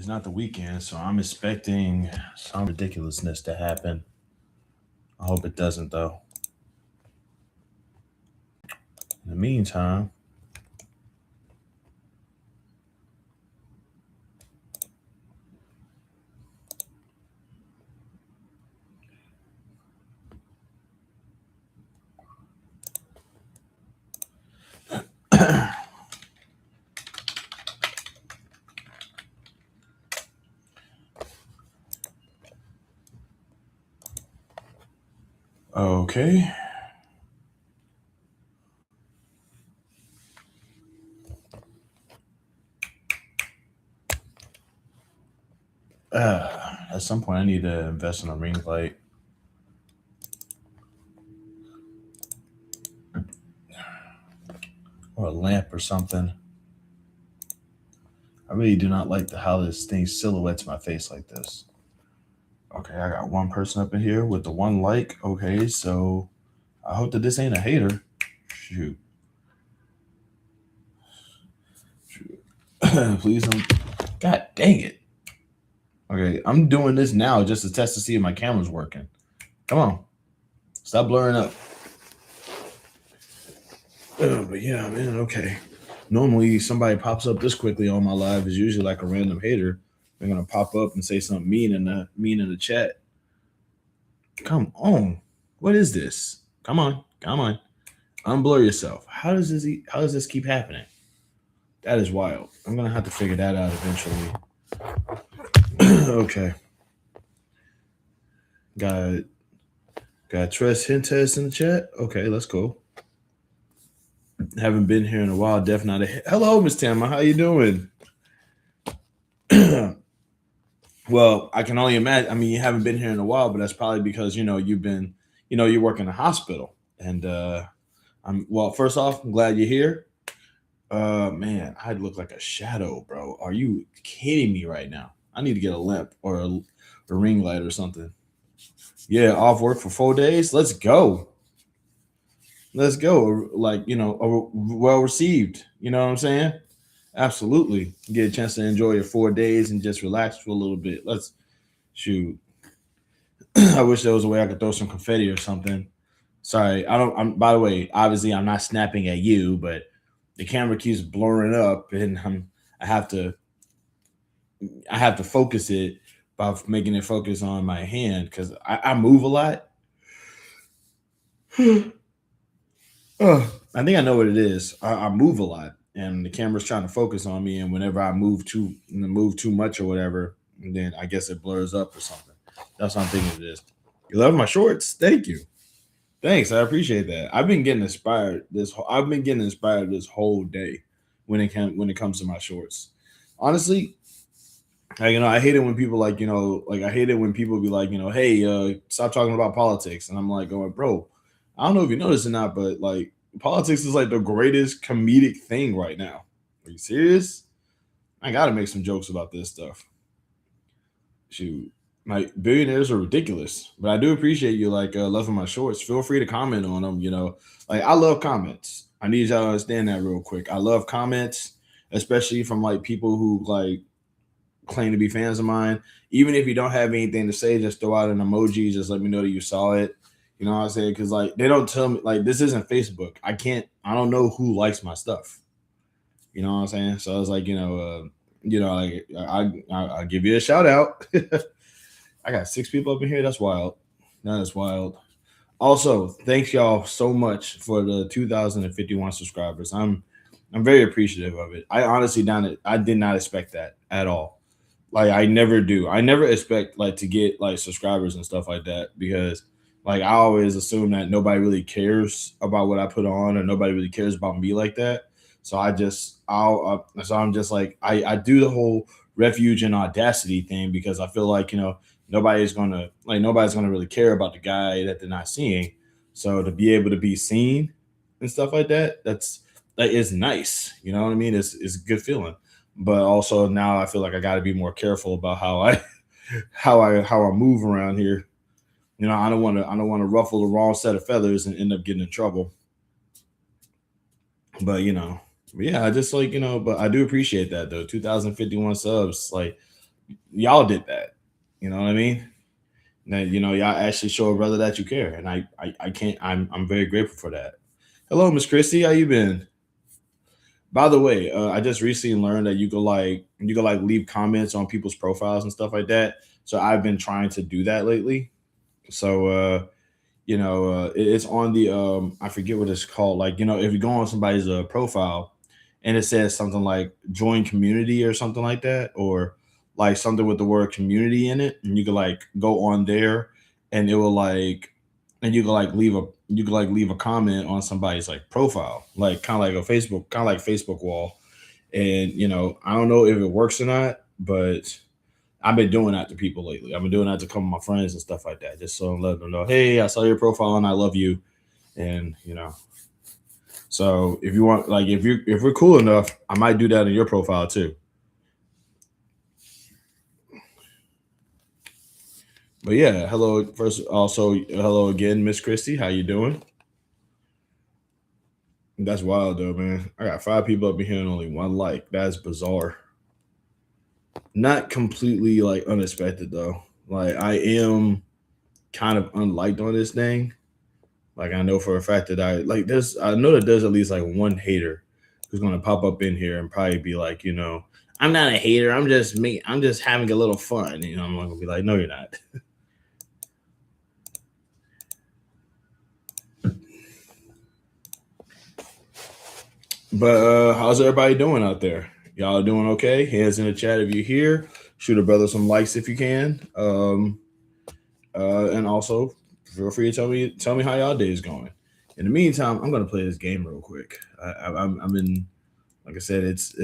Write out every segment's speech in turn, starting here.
It's not the weekend, so I'm expecting some ridiculousness to happen. I hope it doesn't, though. In the meantime, okay. At some point, I need to invest in a ring light or a lamp or something. I really do not like how this thing silhouettes my face like this. Okay, I got one person up in here with the one like. Okay, so I hope that this ain't a hater. Shoot. Shoot. Please don't. God dang it. Okay, I'm doing this now just to test to see if my camera's working. Come on. Stop blurring up. But yeah, man, okay. Normally somebody pops up this quickly on my live is usually like a random hater. They're gonna pop up and say something mean in the chat. Come on. What is this? Come on. Come on. Unblur yourself. How does this keep happening? That is wild. I'm gonna have to figure that out eventually. Okay. Got Tres Hintes in the chat. Okay, let's go. Haven't been here in a while. Definitely. Hello, Miss Tama. How you doing? Well, I can only imagine. I mean, you haven't been here in a while, but that's probably because you work in a hospital, and I'm well. First off, I'm glad you're here. Man, I'd look like a shadow, bro. Are you kidding me right now? I need to get a lamp or a ring light or something. Yeah, off work for 4 days. Let's go. Let's go. Like, well received. You know what I'm saying? Absolutely. Get a chance to enjoy your 4 days and just relax for a little bit. Let's shoot. I wish there was a way I could throw some confetti or something. Sorry, I don't. By the way, obviously, I'm not snapping at you, but the camera keeps blurring up, and I have to I have to focus it by making it focus on my hand because I move a lot. I think I know what it is. I move a lot, and the camera's trying to focus on me. And whenever I move too much or whatever, then I guess it blurs up or something. That's what I'm thinking it is. You love my shorts? Thank you. Thanks, I appreciate that. I've been getting inspired this whole day when it comes to my shorts. Honestly, I hate it when people I hate it when people be like, hey, stop talking about politics, and I'm like, going, bro, I don't know if you noticed or not, but like politics is like the greatest comedic thing right now. Are you serious? I got to make some jokes about this stuff. Shoot, like billionaires are ridiculous, but I do appreciate you loving my shorts. Feel free to comment on them. Like I love comments. I need y'all to understand that real quick. I love comments, especially from like people who like claim to be fans of mine. Even if you don't have anything to say, just throw out an emoji. Just let me know that you saw it. You know what I'm saying? Because like they don't tell me like this isn't Facebook. I don't know who likes my stuff. You know what I'm saying? So I was like, like I give you a shout out. I got 6 people up in here. That's wild. That is wild. Also, thanks y'all so much for the 2,051 subscribers. I'm very appreciative of it. I did not expect that at all. Like I never do. I never expect like to get like subscribers and stuff like that because like I always assume that nobody really cares about what I put on or nobody really cares about me like that. So I'm just like I do the whole refuge and audacity thing because I feel like nobody's gonna really care about the guy that they're not seeing. So to be able to be seen and stuff like that is nice. You know what I mean? It's a good feeling. But also now I feel like I got to be more careful about how I how I move around here. I don't want to ruffle the wrong set of feathers and end up getting in trouble. But yeah, I just but I do appreciate that though. 2,051 subs, like y'all did that. You know what I mean? That y'all actually show a brother that you care, and I can't. I'm very grateful for that. Hello, Miss Christie. How you been? By the way, I just recently learned that you can leave comments on people's profiles and stuff like that. So I've been trying to do that lately. So it's on the I forget what it's called. Like if you go on somebody's profile and it says something like join community or something like that, or like something with the word community in it, and you can like go on there and it will like and you can like leave a comment on somebody's like profile, like kind of like Facebook wall. And I don't know if it works or not, but I've been doing that to people lately. I've been doing that to some of my friends and stuff like that, just so I'm letting them know, hey, I saw your profile and I love you. And so if you want, like, if we're cool enough, I might do that in your profile too. But yeah, hello. First, also hello again, Miss Christie. How you doing? That's wild though, man. I got 5 people up in here and only one like. That's bizarre. Not completely like unexpected though. Like I am kind of unliked on this thing. Like I know for a fact that I know that there's at least like one hater who's gonna pop up in here and probably be like, I'm not a hater, I'm just having a little fun. I'm not gonna be like, no, you're not. But how's everybody doing out there? Y'all doing okay? Hands in the chat if you're here. Shoot a brother some likes if you can. And also feel free to tell me how y'all day is going. In the meantime, I'm gonna play this game real quick. I'm in, like I said, it's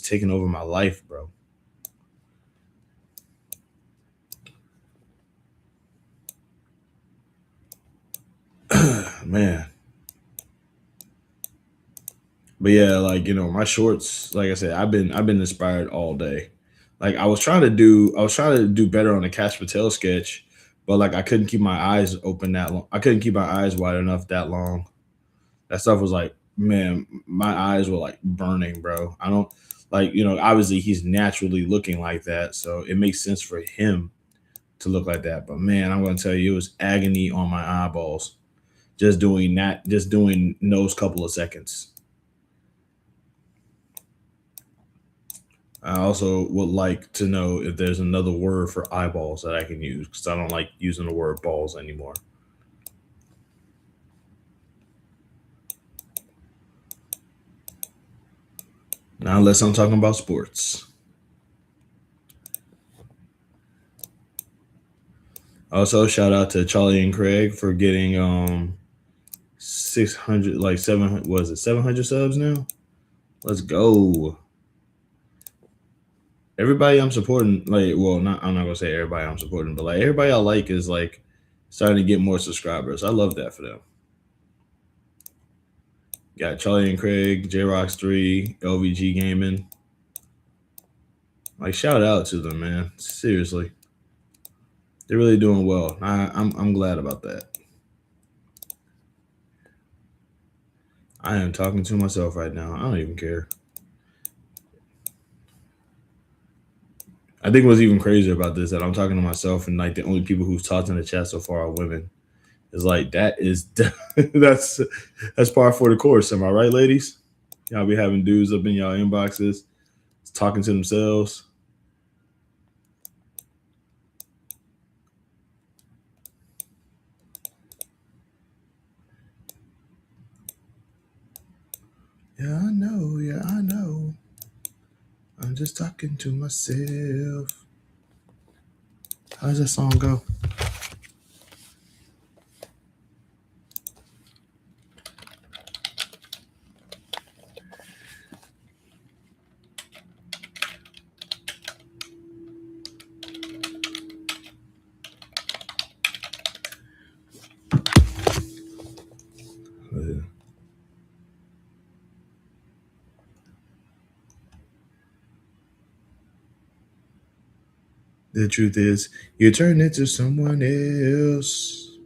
taking over my life, bro. Man. But yeah, like my shorts, like I said, I've been inspired all day. Like I was trying to do better on the Cash Patel sketch, but like I couldn't keep my eyes open that long. I couldn't keep my eyes wide enough that long. That stuff was like, man, my eyes were like burning, bro. I don't like, obviously he's naturally looking like that, so it makes sense for him to look like that. But man, I'm gonna tell you, it was agony on my eyeballs just doing that, just doing those couple of seconds. I also would like to know if there's another word for eyeballs that I can use because I don't like using the word balls anymore. Not unless I'm talking about sports. Also, shout out to Charlie and Craig for getting 600, like 700, was it 700 subs now? Let's go. Everybody I'm supporting, like, well, not I'm not gonna say everybody I'm supporting, but like everybody I like is like starting to get more subscribers. I love that for them. Got Charlie and Craig, J Rocks 3, LVG Gaming. Like shout out to them, man. Seriously. They're really doing well. I'm glad about that. I am talking to myself right now. I don't even care. I think what's even crazier about this that I'm talking to myself and like the only people who've talked in the chat so far are women. It's like that is that's that's par for the course. Am I right, ladies? Y'all be having dudes up in y'all inboxes talking to themselves. Yeah, I know. Yeah, I know. I'm just talking to myself. How does that song go? The truth is, you turn into someone else.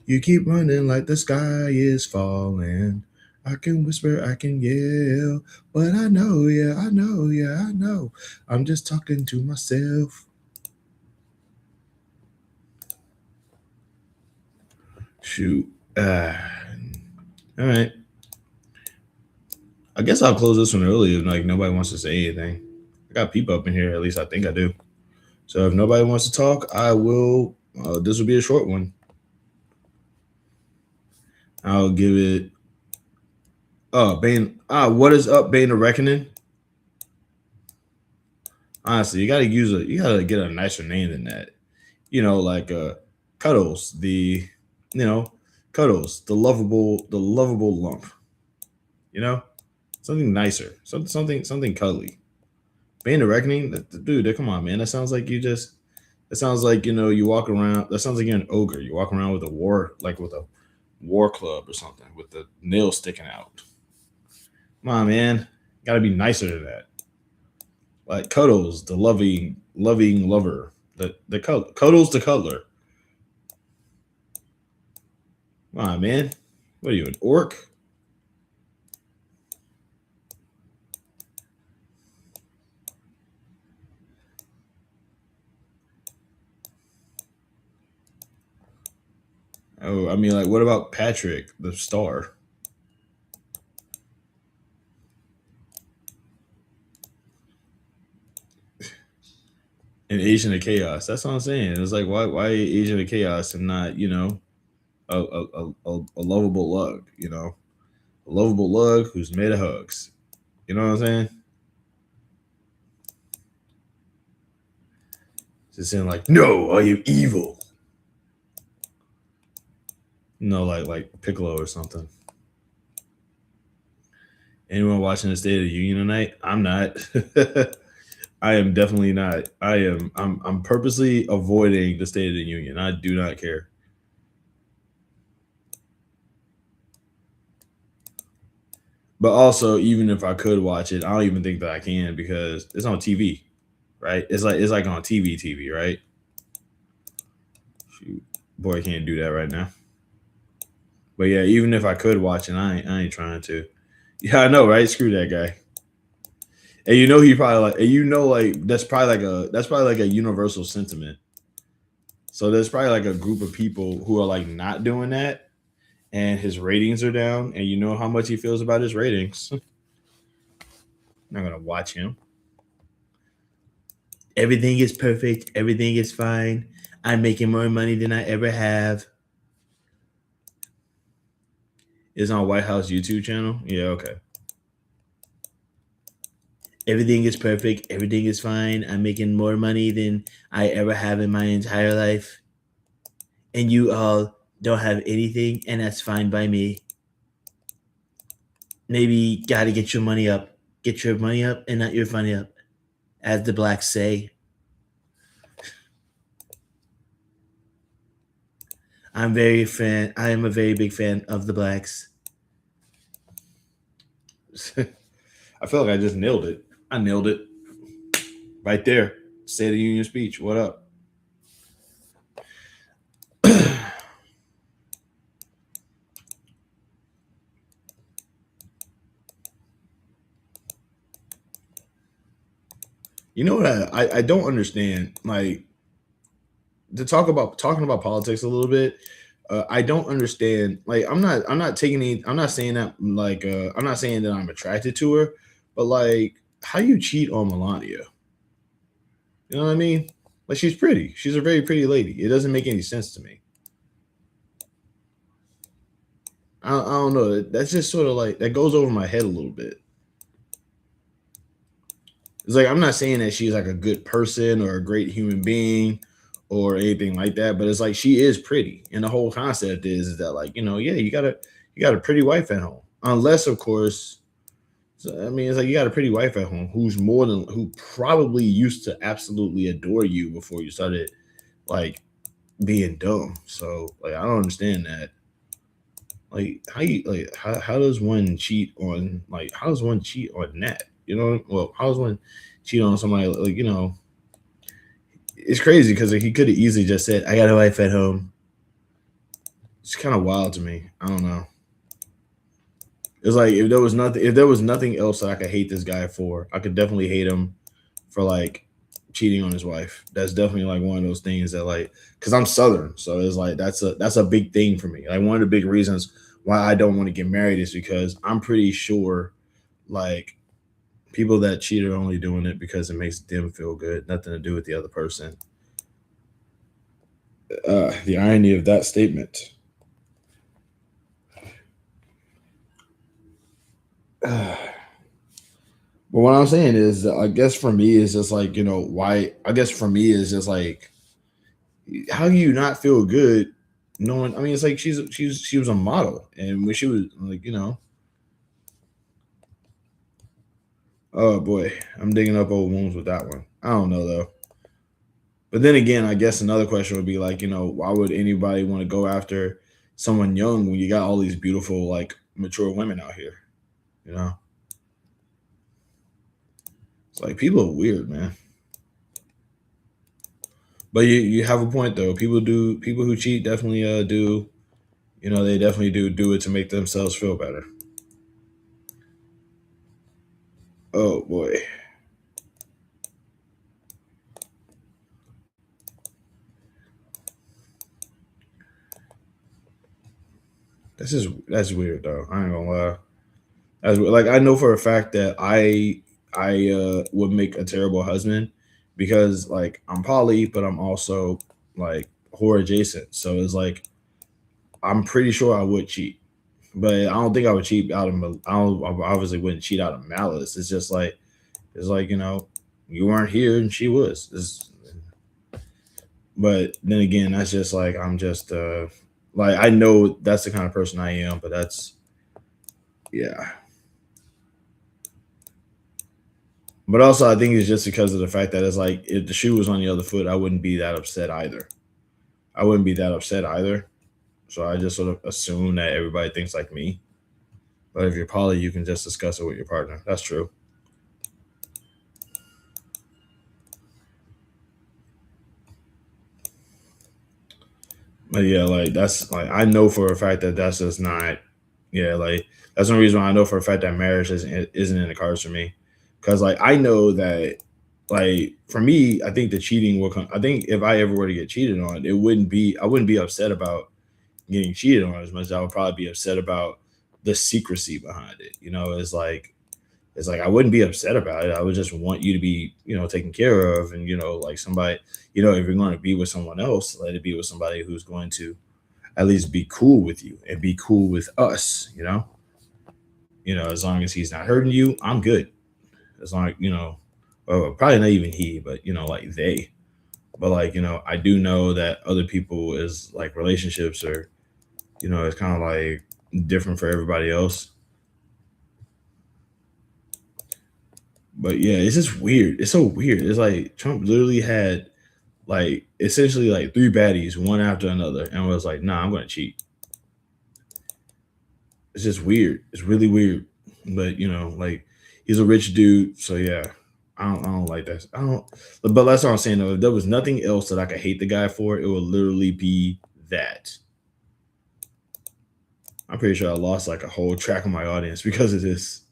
You keep running like the sky is falling. I can whisper, I can yell, but I know, yeah, I know, yeah, I know. I'm just talking to myself. Shoot. All right. I guess I'll close this one early if like nobody wants to say anything. I got people up in here, at least I think I do. So if nobody wants to talk, I will. This will be a short one. I'll give it. Oh, Bane. What is up, Bane of Reckoning? Honestly, you gotta get a nicer name than that. Like Cuddles, you know, Cuddles, the lovable lump. You know, something nicer, something cuddly. Bane of Reckoning, dude, come on, man. That sounds like you just. That sounds like you walk around. That sounds like you're an ogre. You walk around with with a war club or something, with the nails sticking out. Come on, man. Got to be nicer than that. Like Cuddles, the loving lover. Cuddles, the cuddler. Come on, man. What are you, an orc? Oh, I mean, like, what about Patrick, the star? An Agent of Chaos. That's what I'm saying. It's like, why Agent of Chaos and not, a lovable lug, a lovable lug who's made of hugs. You know what I'm saying? Just saying like, no, I am evil. No, like Piccolo or something. Anyone watching the State of the Union tonight? I'm not. I am definitely not. I'm purposely avoiding the State of the Union. I do not care. But also, even if I could watch it, I don't even think that I can because it's on TV, right? It's like on TV, right? Shoot, boy, I can't do that right now. But yeah, even if I could watch it, I ain't trying to. Yeah, I know, right? Screw that guy. And he probably like, and like that's probably like a universal sentiment. So there's probably like a group of people who are like not doing that, and his ratings are down, and you know how much he feels about his ratings. I'm not gonna watch him. Everything is perfect. Everything is fine. I'm making more money than I ever have. It's on White House YouTube channel. Yeah, okay. Everything is perfect. Everything is fine. I'm making more money than I ever have in my entire life. And you all don't have anything, and that's fine by me. Maybe gotta get your money up. Get your money up and not your funny up, as the blacks say. I am a very big fan of the blacks. I feel like I just nailed it. I nailed it. Right there. State of the Union speech. What up? You know what I don't understand? Like, to talking about politics a little bit, I don't understand. Like, I'm not saying that like I'm not saying that I'm attracted to her, but like, how you cheat on Melania? You know what I mean? Like, she's pretty. She's a very pretty lady. It doesn't make any sense to me. I don't know. That's just sort of like that goes over my head a little bit. It's like I'm not saying that she's like a good person or a great human being or anything like that, but it's like she is pretty, and the whole concept is that like yeah, you got a pretty wife at home, unless of course. So, I mean, it's like you got a pretty wife at home who probably used to absolutely adore you before you started like being dumb. So like I don't understand that. Like how does one cheat on how does one cheat on that? Well, how does one cheat on somebody it's crazy because he could have easily just said, I got a wife at home. It's kind of wild to me. I don't know. It's like if there was nothing else that I could hate this guy for, I could definitely hate him for like cheating on his wife. That's definitely like one of those things that like because I'm Southern, so it's like that's a big thing for me. Like one of the big reasons why I don't want to get married is because I'm pretty sure like people that cheat are only doing it because it makes them feel good, nothing to do with the other person. The irony of that statement. But what I'm saying is, I guess for me, is just like why. I guess for me is just like, how do you not feel good knowing? I mean, it's like she was a model, and when she was like, oh boy, I'm digging up old wounds with that one. I don't know though. But then again, I guess another question would be like, why would anybody want to go after someone young when you got all these beautiful, like mature women out here? You know, it's like people are weird, man. But you have a point though. People who cheat definitely do. They definitely do it to make themselves feel better. Oh boy, that's weird though. I ain't gonna lie. Like I know for a fact that I would make a terrible husband because like I'm poly, but I'm also like horror adjacent. So it's like I'm pretty sure I would cheat, but I don't think I would cheat out of I obviously wouldn't cheat out of malice. It's just like you weren't here and she was. But then again, that's just like I'm just like I know that's the kind of person I am, but that's yeah. But also, I think it's just because of the fact that it's like if the shoe was on the other foot, I wouldn't be that upset either. I wouldn't be that upset either. So I just sort of assume that everybody thinks like me. But if you're poly, you can just discuss it with your partner. That's true. But yeah, like that's like I know for a fact that that's just not. Yeah, like that's one reason why I know for a fact that marriage isn't in the cards for me. Because like I know that like for me, I think the cheating will come. I think if I ever were to get cheated on, I wouldn't be upset about getting cheated on as much as I would probably be upset about the secrecy behind it. It's like I wouldn't be upset about it. I would just want you to be, taken care of, and like somebody, if you're going to be with someone else, let it be with somebody who's going to at least be cool with you and be cool with us. As long as he's not hurting you, I'm good. As long well, probably not even he, but like they. But like I do know that other people is like relationships are, it's kind of like different for everybody else. But yeah, it's just weird. It's so weird. It's like Trump literally had like essentially like three baddies one after another and was like, nah, I'm gonna cheat. It's just weird. It's really weird. But like he's a rich dude, so yeah. I don't like that. I don't but that's what I'm saying though. If there was nothing else that I could hate the guy for, it would literally be that. I'm pretty sure I lost like a whole track of my audience because of this.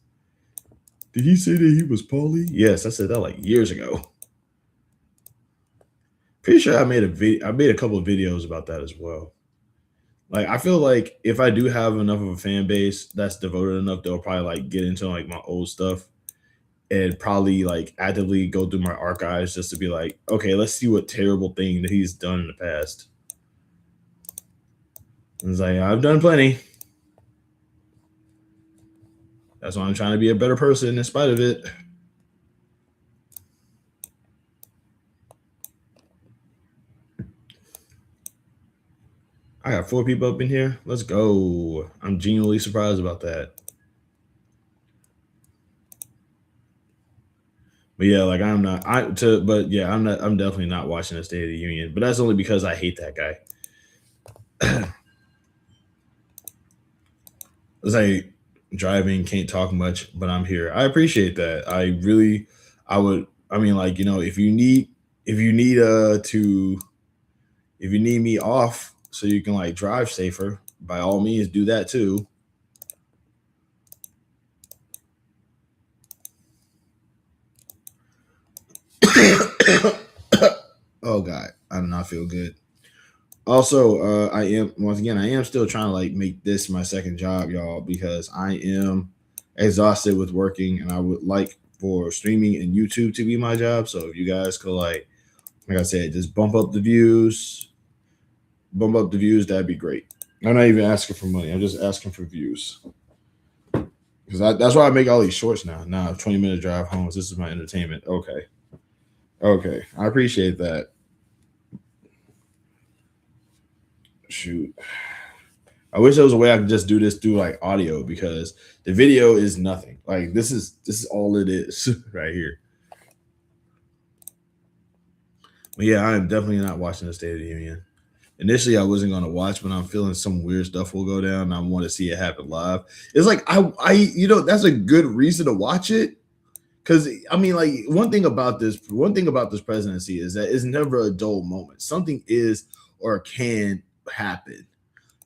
Did he say that he was poly? Yes, I said that like years ago. Pretty sure I made a couple of videos about that as well. Like I feel like if I do have enough of a fan base that's devoted enough, they'll probably like get into like my old stuff and probably like actively go through my archives just to be like, okay, let's see what terrible thing that he's done in the past. And it's like I've done plenty. That's why I'm trying to be a better person in spite of it. I got four people up in here. Let's go. I'm genuinely surprised about that. But yeah, like I'm not I to but yeah, I'm definitely not watching the State of the Union. But that's only because I hate that guy. It's like driving, can't talk much, but I'm here. I appreciate that. I would I mean like, if you need to if you need me off so you can like drive safer, by all means do that too. Oh God, I do not feel good. Also, I am once again, I am still trying to like make this my second job, y'all, because I am exhausted with working, and I would like for streaming and YouTube to be my job. So if you guys could like I said, just bump up the views, that'd be great. I'm not even asking for money. I'm just asking for views because that's why I make all these shorts now. Now, 20-minute drive home. This is my entertainment. Okay, okay, I appreciate that. Shoot. I wish there was a way I could just do this through like audio because the video is nothing. Like this is all it is right here. But yeah, I am definitely not watching the State of the Union. Initially, I wasn't gonna watch, but I'm feeling some weird stuff will go down. And I want to see it happen live. It's like that's a good reason to watch it. Because I mean, like one thing about this presidency is that it's never a dull moment. Something is or can happen,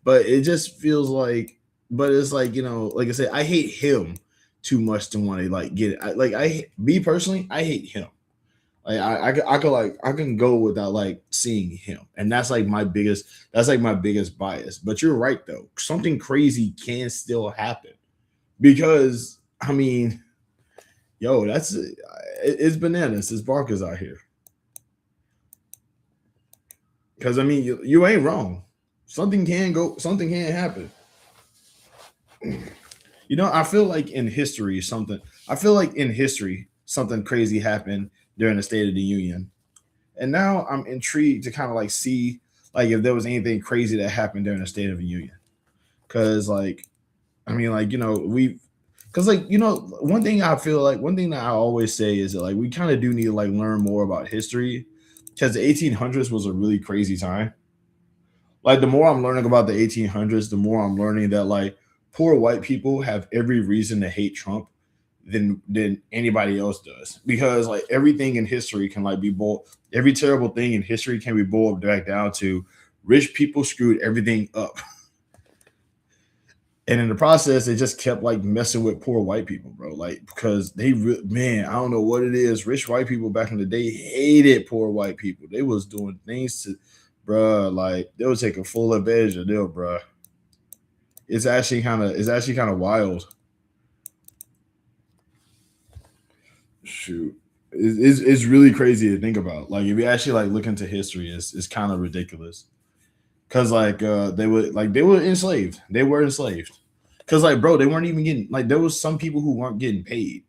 but it just feels like, but it's like like I said, I hate him too much to want to like get it. Me personally, I hate him. Like I can go without like seeing him, and that's like my biggest bias. But you're right though, something crazy can still happen because I mean, yo, it's bananas. It's bonkers out here. Because I mean, you ain't wrong. Something can happen. I feel like in history something. I feel like in history something crazy happened during the State of the Union, and now I'm intrigued to kind of like see like if there was anything crazy that happened during the State of the Union. Because like, I mean, like we, because like one thing that I always say is that like we kind of do need to like learn more about history because the 1800s was a really crazy time. Like the more I'm learning about the 1800s, the more I'm learning that like poor white people have every reason to hate Trump than anybody else does because like everything in history can like be boiled. Every terrible thing in history can be boiled back down to rich people screwed everything up. And in the process, they just kept like messing with poor white people, bro. Like because man, I don't know what it is. Rich white people back in the day hated poor white people. They was doing things to, bruh, like they was taking full advantage of them, bruh. It's actually kind of wild. Shoot, it's really crazy to think about. Like if you actually like look into history, it's kind of ridiculous. Cause like they were enslaved. They were enslaved. Cause like bro, they weren't even getting like there was some people who weren't getting paid.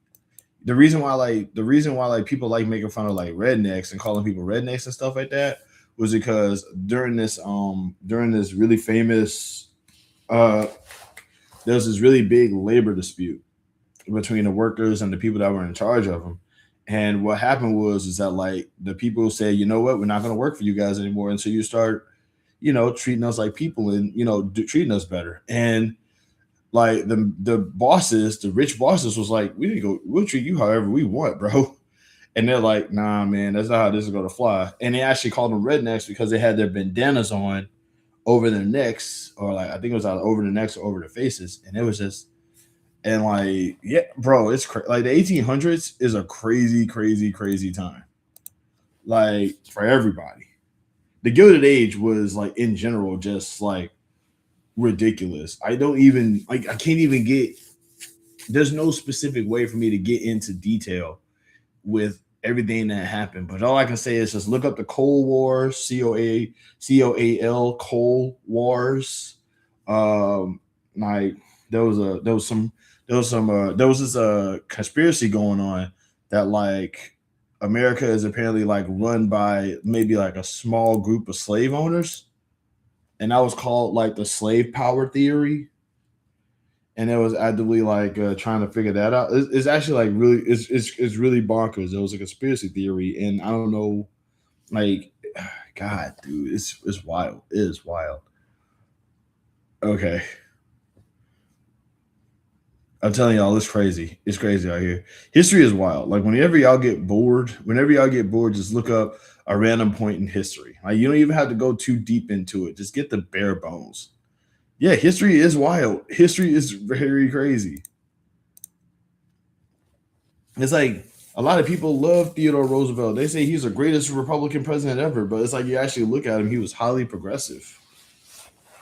The reason why people like making fun of like rednecks and calling people rednecks and stuff like that was because during this really famous uh there was this really big labor dispute between the workers and the people that were in charge of them. And what happened was is that like the people said, you know what, we're not going to work for you guys anymore until you start, treating us like people and treating us better. And like the bosses, the rich bosses, was like, we'll treat you however we want, bro. And they're like, nah, man, that's not how this is going to fly. And they actually called them rednecks because they had their bandanas on over their necks, or like I think it was either over the necks or over their faces, and it was just and like, yeah, bro, like the 1800s is a crazy, crazy, crazy time. Like for everybody, the Gilded Age was like in general just like ridiculous. I don't even like. I can't even get. There's no specific way for me to get into detail with everything that happened. But all I can say is just look up the Cold War, COAL, Cold Wars. Like there was this conspiracy going on that like America is apparently like run by maybe like a small group of slave owners, and that was called like the slave power theory. And it was actively like trying to figure that out. It's actually like really it's really bonkers. It was a conspiracy theory, and I don't know, like, God, dude, it's wild. It is wild. Okay, I'm telling y'all, it's crazy. It's crazy out here. History is wild. Like whenever y'all get bored, just look up a random point in history. Like you don't even have to go too deep into it. Just get the bare bones. Yeah, history is wild. History is very crazy. It's like A lot of people love Theodore Roosevelt. They say he's the greatest Republican president ever, but it's like you actually look at him, he was highly progressive.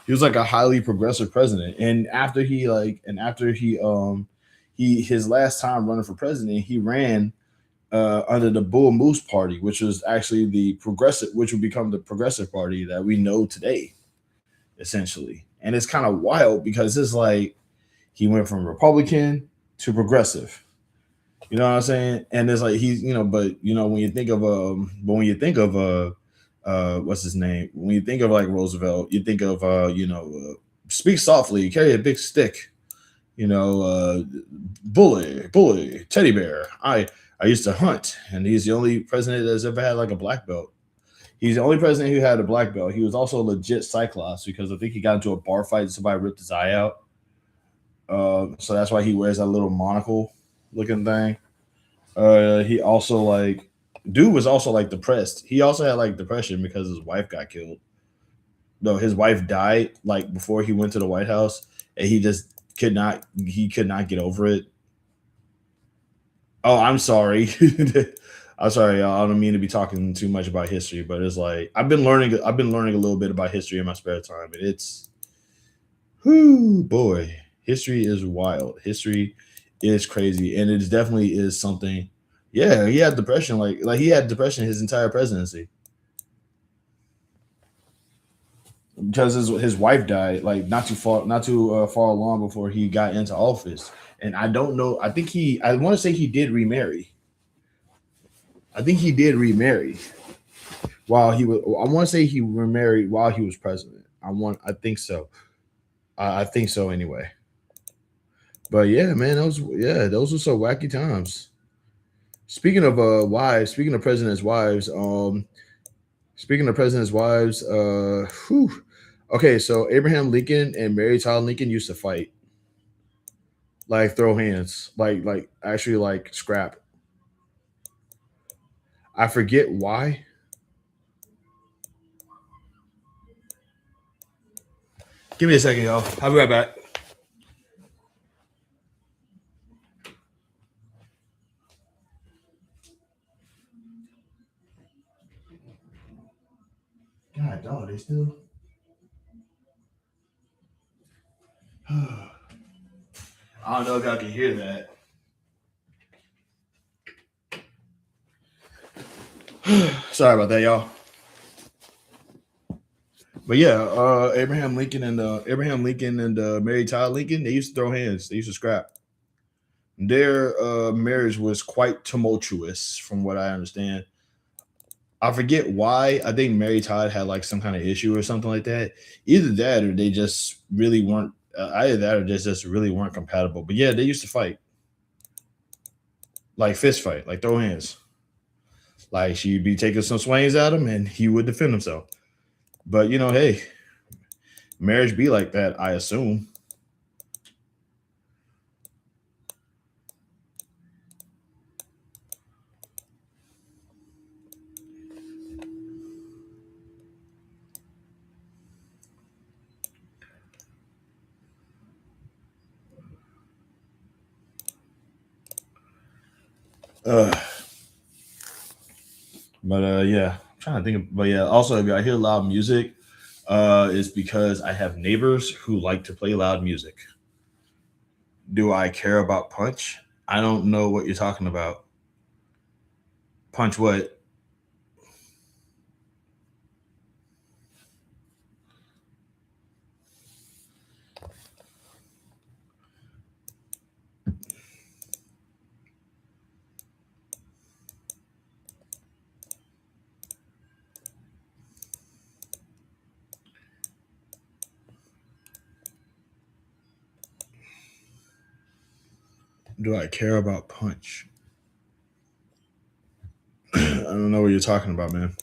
He was like a highly progressive president. And after he his last time running for president, he ran under the Bull Moose Party, which was actually the progressive, which would become the progressive party that we know today, essentially. And it's kind of wild because it's like he went from Republican to progressive. You know what I'm saying? And it's like he's, but when you think of what's his name? When you think of like Roosevelt, you think of speak softly, carry a big stick, bully, teddy bear. I used to hunt, and he's the only president that's ever had like a black belt. He's the only president who had a black belt. He was also a legit Cyclops because I think he got into a bar fight and somebody ripped his eye out. So that's why he wears that little monocle looking thing. He also like dude was also like depressed. He also had like depression because his wife got killed. No, his wife died like before he went to the White House, and he could not get over it. Oh, I'm sorry. I'm sorry, y'all. I don't mean to be talking too much about history, but it's like I've been learning a little bit about history in my spare time, and it's whoo boy, history is wild. History is crazy, and it definitely is something. Yeah, he had depression. Like he had depression his entire presidency because his wife died. Like not too far along before he got into office. And I don't know. I want to say he did remarry. I think he did remarry while he was. I want to say he remarried while he was president. I think so. I think so anyway. But yeah, man, those were so wacky times. Speaking of wives, speaking of presidents' wives, whew. Okay, so Abraham Lincoln and Mary Todd Lincoln used to fight, like throw hands, like actually like scrap. I forget why. Give me a second, y'all. I'll be right back. God, dog, they still. I don't know if y'all can hear that. Sorry about that, y'all. But yeah, Abraham Lincoln and Mary Todd Lincoln, they used to throw hands. They used to scrap. Their marriage was quite tumultuous, from what I understand. I forget why. I think Mary Todd had like some kind of issue or something like that. Either that, or they just really weren't. Either that, or they just really weren't compatible. But yeah, they used to fight, like fist fight, like throw hands. Like she'd be taking some swings at him, and he would defend himself. But hey, marriage be like that. I assume. Uh, but yeah, I'm trying to think. But yeah, also if I hear loud music, it's because I have neighbors who like to play loud music. Do I care about Punch? I don't know what you're talking about. Punch what? Do I care about Punch? I don't know what you're talking about, man.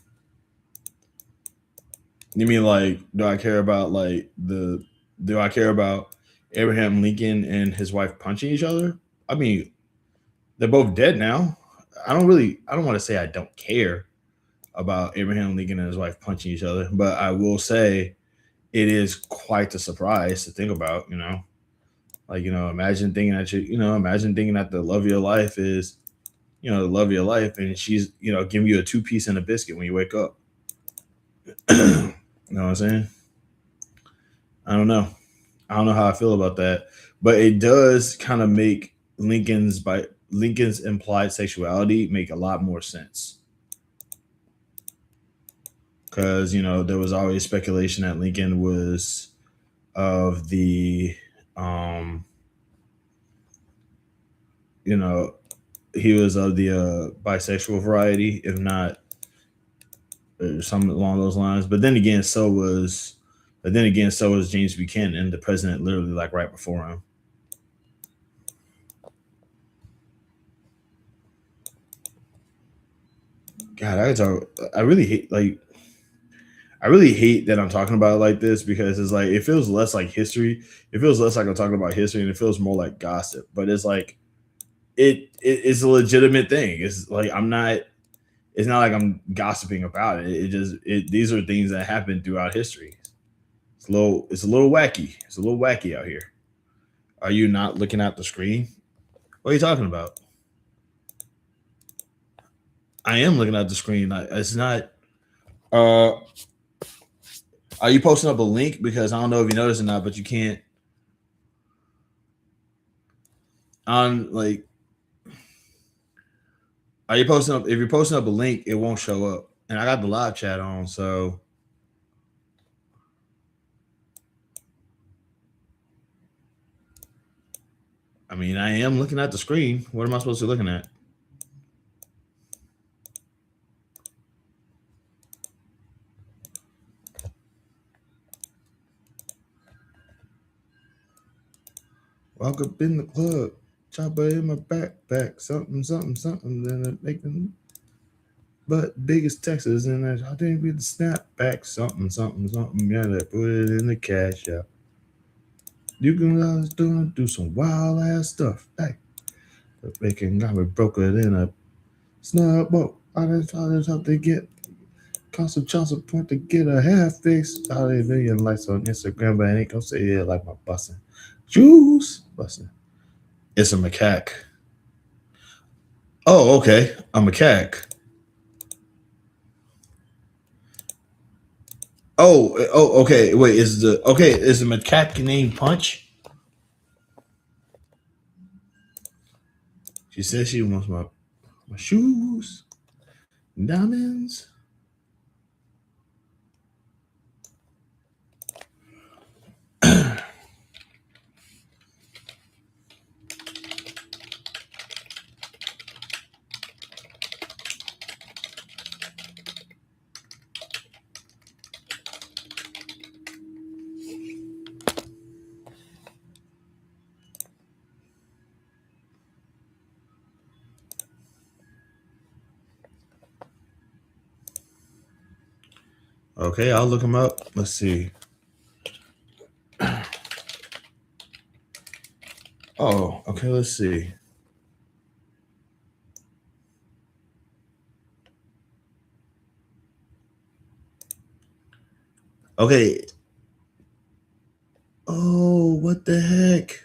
You mean like, do I care about Abraham Lincoln and his wife punching each other? I mean, they're both dead now. I don't want to say I don't care about Abraham Lincoln and his wife punching each other, but I will say it is quite a surprise to think about, Like, imagine thinking that the love of your life is the love of your life, and she's giving you a two-piece and a biscuit when you wake up. You know what I'm saying? I don't know. I don't know how I feel about that, but it does kind of make Lincoln's implied sexuality make a lot more sense because there was always speculation that Lincoln was of the you know he was of the bisexual variety, if not something along those lines. But then again, so was James Buchanan, the president, literally like right before him. God, I really hate I really hate that I'm talking about it like this because it's like it feels less like history. It feels less like I'm talking about history, and it feels more like gossip. But it's like it's a legitimate thing. It's like I'm not. It's not like I'm gossiping about it. These are things that happen throughout history. It's a little wacky. It's a little wacky out here. Are you not looking at the screen? What are you talking about? I am looking at the screen. It's not. Uh, are you posting up a link? Because I don't know if you noticed or not, but you can't on like. Are you posting up? If you're posting up a link, it won't show up. And I got the live chat on, so I mean, I am looking at the screen. What am I supposed to be looking at? Walk up in the club, chopper in my backpack, something, something, something. Then I make them, but biggest Texas, and I didn't get the snapback, something, something, something. Yeah, they put it in the cash out. You can do some wild ass stuff. Hey, but making got me broker in a snub boat. I just have to get cost of child support to get a half fix. All these million likes on Instagram, but I ain't gonna say it like my bussin'. Juice bussin'. It's a macaque. Oh, okay. A macaque. Oh, okay. Wait, is the macaque named Punch? She says she wants my shoes, diamonds. Okay, I'll look them up. Let's see. Oh, okay. Let's see. Okay. Oh, what the heck?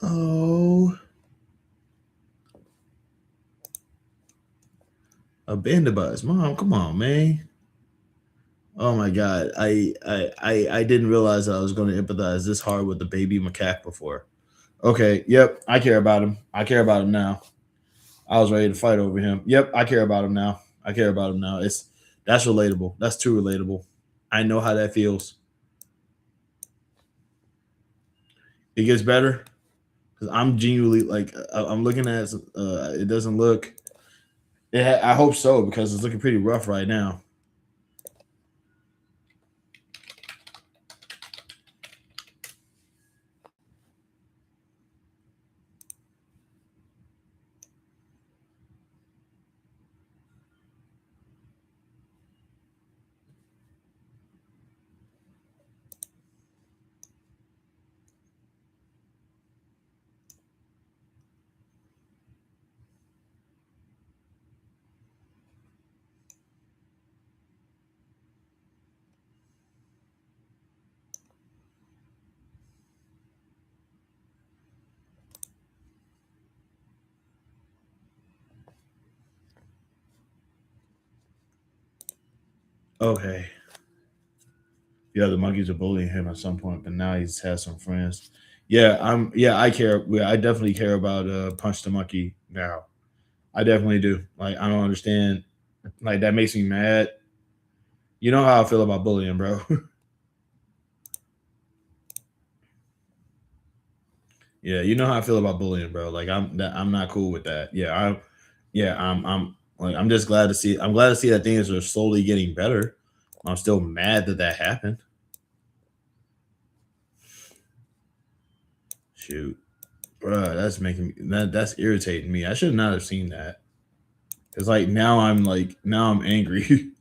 Oh, a bus, Mom, come on, man. Oh my god, I didn't realize that I was going to empathize this hard with the baby macaque before. Okay, yep, I care about him. I care about him now. I was ready to fight over him. Yep, I care about him now. I care about him now. That's relatable. That's too relatable. I know how that feels. It gets better because I'm genuinely like I'm looking at it doesn't look. I hope so because it's looking pretty rough right now. Okay. Yeah, the monkeys are bullying him at some point, but now he's had some friends. Yeah, I care. Yeah, I definitely care about Punch the Monkey now. I definitely do. Like I don't understand. Like that makes me mad. You know how I feel about bullying, bro. Yeah, you know how I feel about bullying, bro. Like I'm not cool with that. I'm like I'm just glad to see I'm glad to see that things are slowly getting better. I'm still mad that that happened. Shoot. Bruh, that's making me that's irritating me. I should not have seen that. It's like now I'm angry.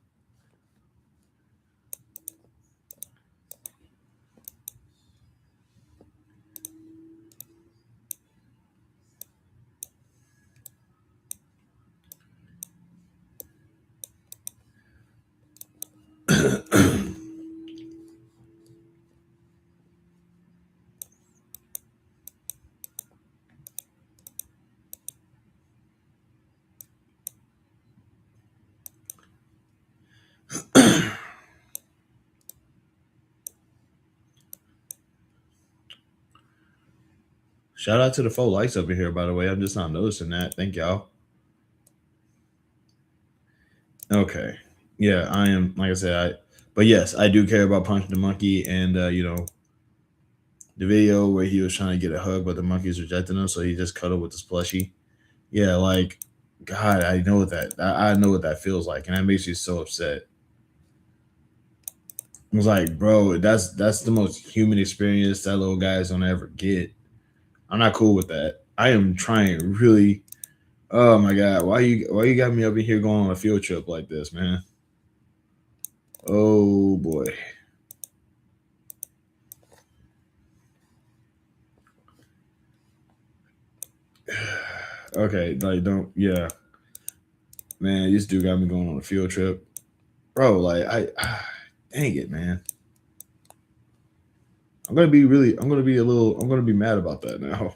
Shout out to the faux lights over here, by the way. I'm just not noticing that. Thank y'all. Okay. Yeah, I am like I said, but yes, I do care about Punch the Monkey and the video where he was trying to get a hug, but the monkeys rejected him, so he just cuddled with his plushie. Yeah, like God, I know what I know what that feels like, and that makes you so upset. I was like, bro, that's the most human experience that little guys don't ever get. I'm not cool with that. I am trying really. Oh my God, why you got me up in here going on a field trip like this, man? Oh boy. Okay, like don't yeah, man. This dude got me going on a field trip, bro. Like dang it, man. I'm gonna be mad about that now.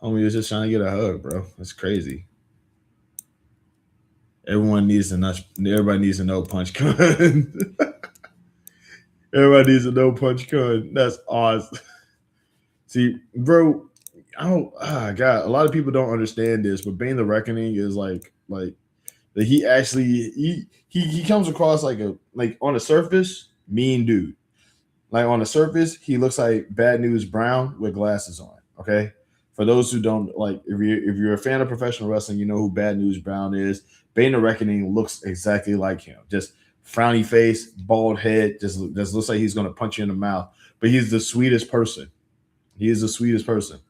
Homie was just trying to get a hug, bro. That's crazy. Everybody needs to know punch con. Everybody needs to know punch con. That's awesome. See, bro, I don't God, a lot of people don't understand this, but Bane the Reckoning is like that he actually he comes across like a like on the surface, mean dude. Like on the surface, he looks like Bad News Brown with glasses on. Okay. For those who don't like, if you're a fan of professional wrestling, you know who Bad News Brown is. Bane the Reckoning looks exactly like him. Just frowny face, bald head, just looks like he's gonna punch you in the mouth. But he's the sweetest person. He is the sweetest person.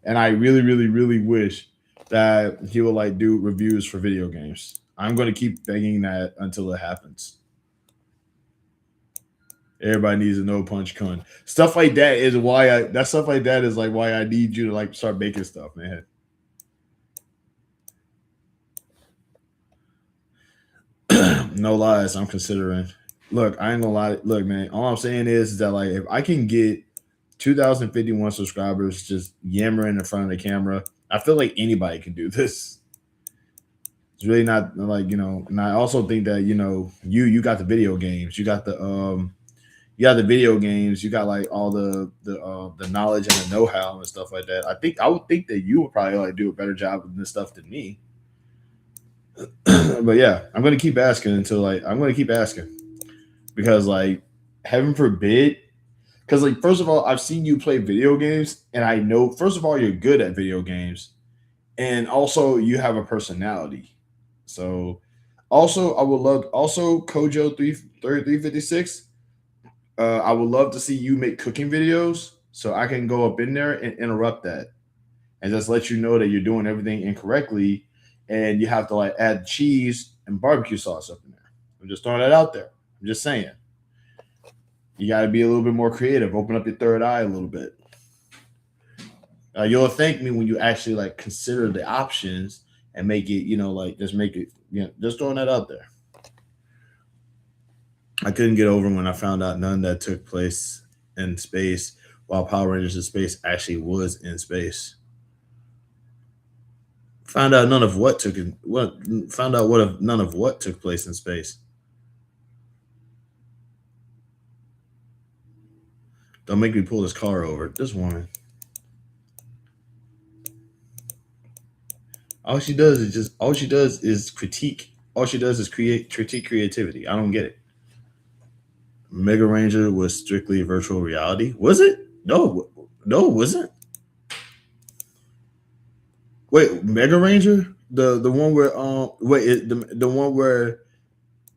And I really, really, really wish that he would like do reviews for video games. I'm gonna keep begging that until it happens. Everybody needs a no punch con. Stuff like that is why I that stuff like that is like why I need you to like start making stuff, man. No lies, I'm considering. Look, I ain't gonna lie. Look, man, all I'm saying is that like if I can get 2051 subscribers just yammering in front of the camera, I feel like anybody can do this. It's really not like, and I also think that, you got the video games, you got the video games, you got like all the knowledge and the know-how and stuff like that. I would think that you would probably like do a better job of this stuff than me. But yeah, I'm gonna keep asking because like heaven forbid, because like first of all, I've seen you play video games and I know first of all you're good at video games and also you have a personality. So also I would love also Kojo 356. I would love to see you make cooking videos so I can go up in there and interrupt that and just let you know that you're doing everything incorrectly and you have to like add cheese and barbecue sauce up in there. I'm just throwing that out there. I'm just saying. You got to be a little bit more creative. Open up your third eye a little bit. You'll thank me when you actually like consider the options and make it, like just make it, just throwing that out there. I couldn't get over when I found out none that took place in space, while Power Rangers in Space actually was in space. Found out none of what took in, what found out what of none of what took place in space. Don't make me pull this car over. This woman. All she does is critique. All she does is critique creativity. I don't get it. Mega Ranger was strictly virtual reality. Was it? No, no, it wasn't. Wait, Mega Ranger, the one where the one where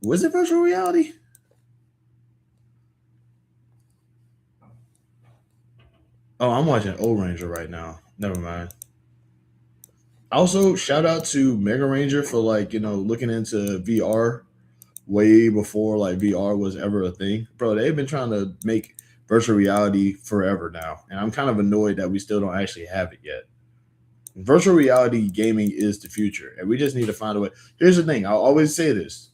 was it virtual reality? Oh, I'm watching Old Ranger right now. Never mind. Also, shout out to Mega Ranger for like looking into VR way before like VR was ever a thing. Bro, they've been trying to make virtual reality forever now, and I'm kind of annoyed that we still don't actually have it yet. Virtual reality gaming is the future, and we just need to find a way. Here's the thing: I'll always say this.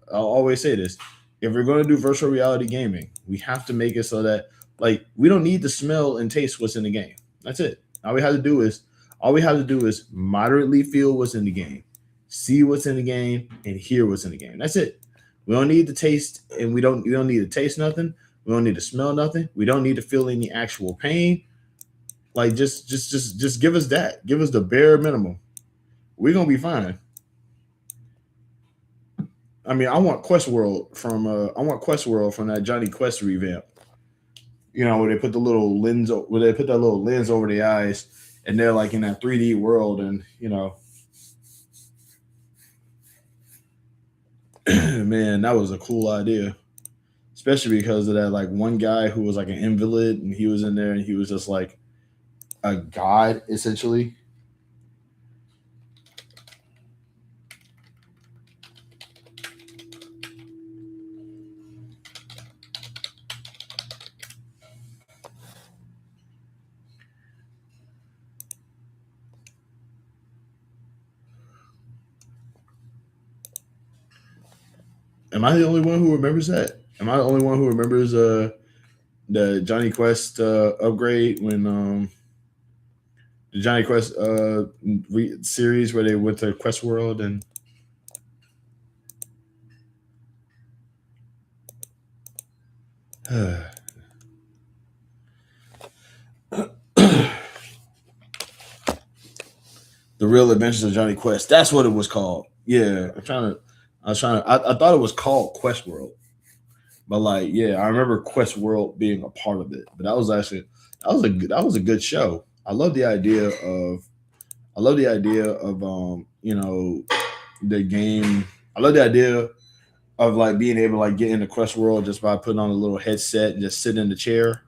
I'll always say this. If we're going to do virtual reality gaming, we have to make it so that like we don't need to smell and taste what's in the game. That's it. All we have to do is moderately feel what's in the game, see what's in the game, and hear what's in the game. That's it. We don't need to taste, and we don't need to taste nothing. We don't need to smell nothing. We don't need to feel any actual pain. Like just give us that. Give us the bare minimum. We're gonna be fine. I mean, I want Quest World from that Johnny Quest revamp. Where they put the little lens, where they put that little lens over the eyes, and they're like in that 3D world, and man, that was a cool idea, especially because of that like one guy who was like an invalid, and he was in there, and he was just like a god essentially. Am I the only one who remembers that? Am I the only one who remembers the Johnny Quest upgrade when the Johnny Quest series where they went to Quest World and the Real Adventures of Johnny Quest. That's what it was called. Yeah, I thought it was called Quest World, but like, yeah, I remember Quest World being a part of it. But that was a good show. I love the idea of the game. I love the idea of like being able to like get into Quest World just by putting on a little headset and just sitting in the chair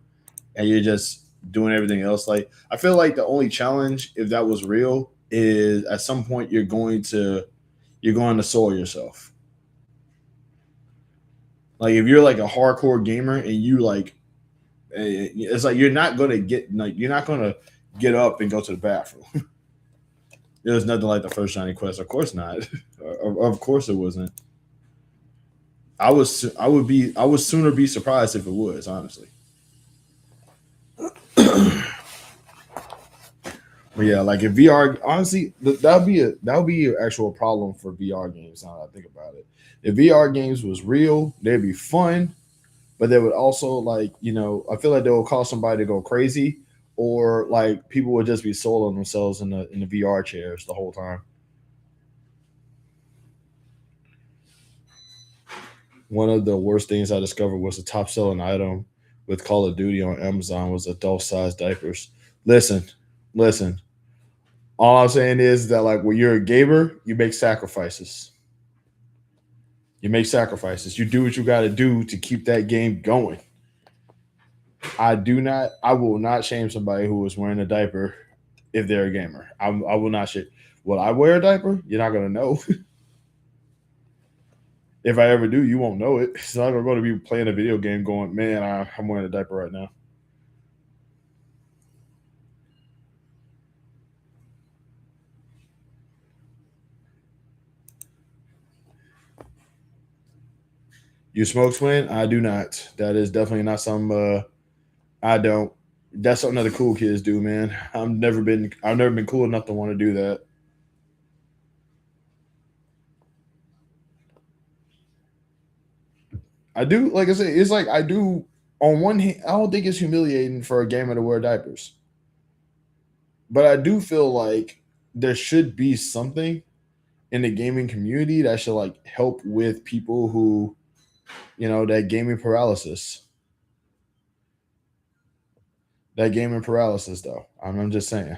and you're just doing everything else. Like I feel like the only challenge, if that was real, is at some point you're going to soil yourself. Like if you're like a hardcore gamer and you like, it's like you're not gonna get up and go to the bathroom. It was nothing like the first Johnny Quest. Of course not. Of course it wasn't. I would sooner be surprised if it was honestly. But yeah, like if VR, honestly, that would be an actual problem for VR games. Now that I think about it, if VR games was real, they'd be fun, but they would also like I feel like they will cause somebody to go crazy, or like people would just be soloing themselves in the VR chairs the whole time. One of the worst things I discovered was the top selling item with Call of Duty on Amazon was adult size diapers. Listen, listen. All I'm saying is that like when you're a gamer, you make sacrifices. You make sacrifices. You do what you got to do to keep that game going. I will not shame somebody who is wearing a diaper if they're a gamer. I will not shit. Will I wear a diaper? You're not gonna know. If I ever do, you won't know it. It's not going to be playing a video game going, man, I'm wearing a diaper right now. You smoke twin? I do not. That is definitely not some. I don't. That's something that the cool kids do, man. I've never been cool enough to want to do that. I do, like I say, it's like I do. on one hand, I don't think it's humiliating for a gamer to wear diapers, but I do feel like there should be something in the gaming community that should like help with people who, that gaming paralysis. That gaming paralysis, though. I'm just saying.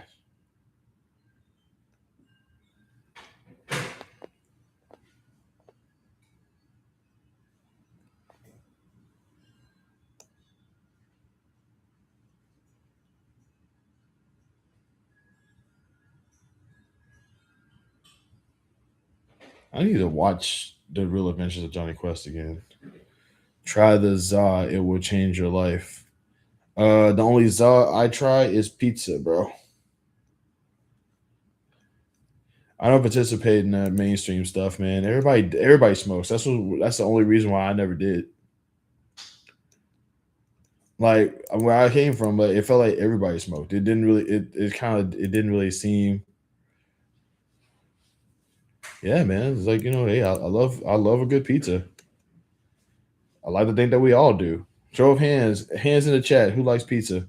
I need to watch The Real Adventures of Johnny Quest again. Try the za; it will change your life. The only za I try is pizza, bro. I don't participate in that mainstream stuff, man. Everybody smokes. That's the only reason why I never did. Like where I came from, but it felt like everybody smoked. It didn't really. It didn't really seem. Yeah, man. It's like hey, I love a good pizza. I like to think that we all do. Show of hands in the chat. Who likes pizza?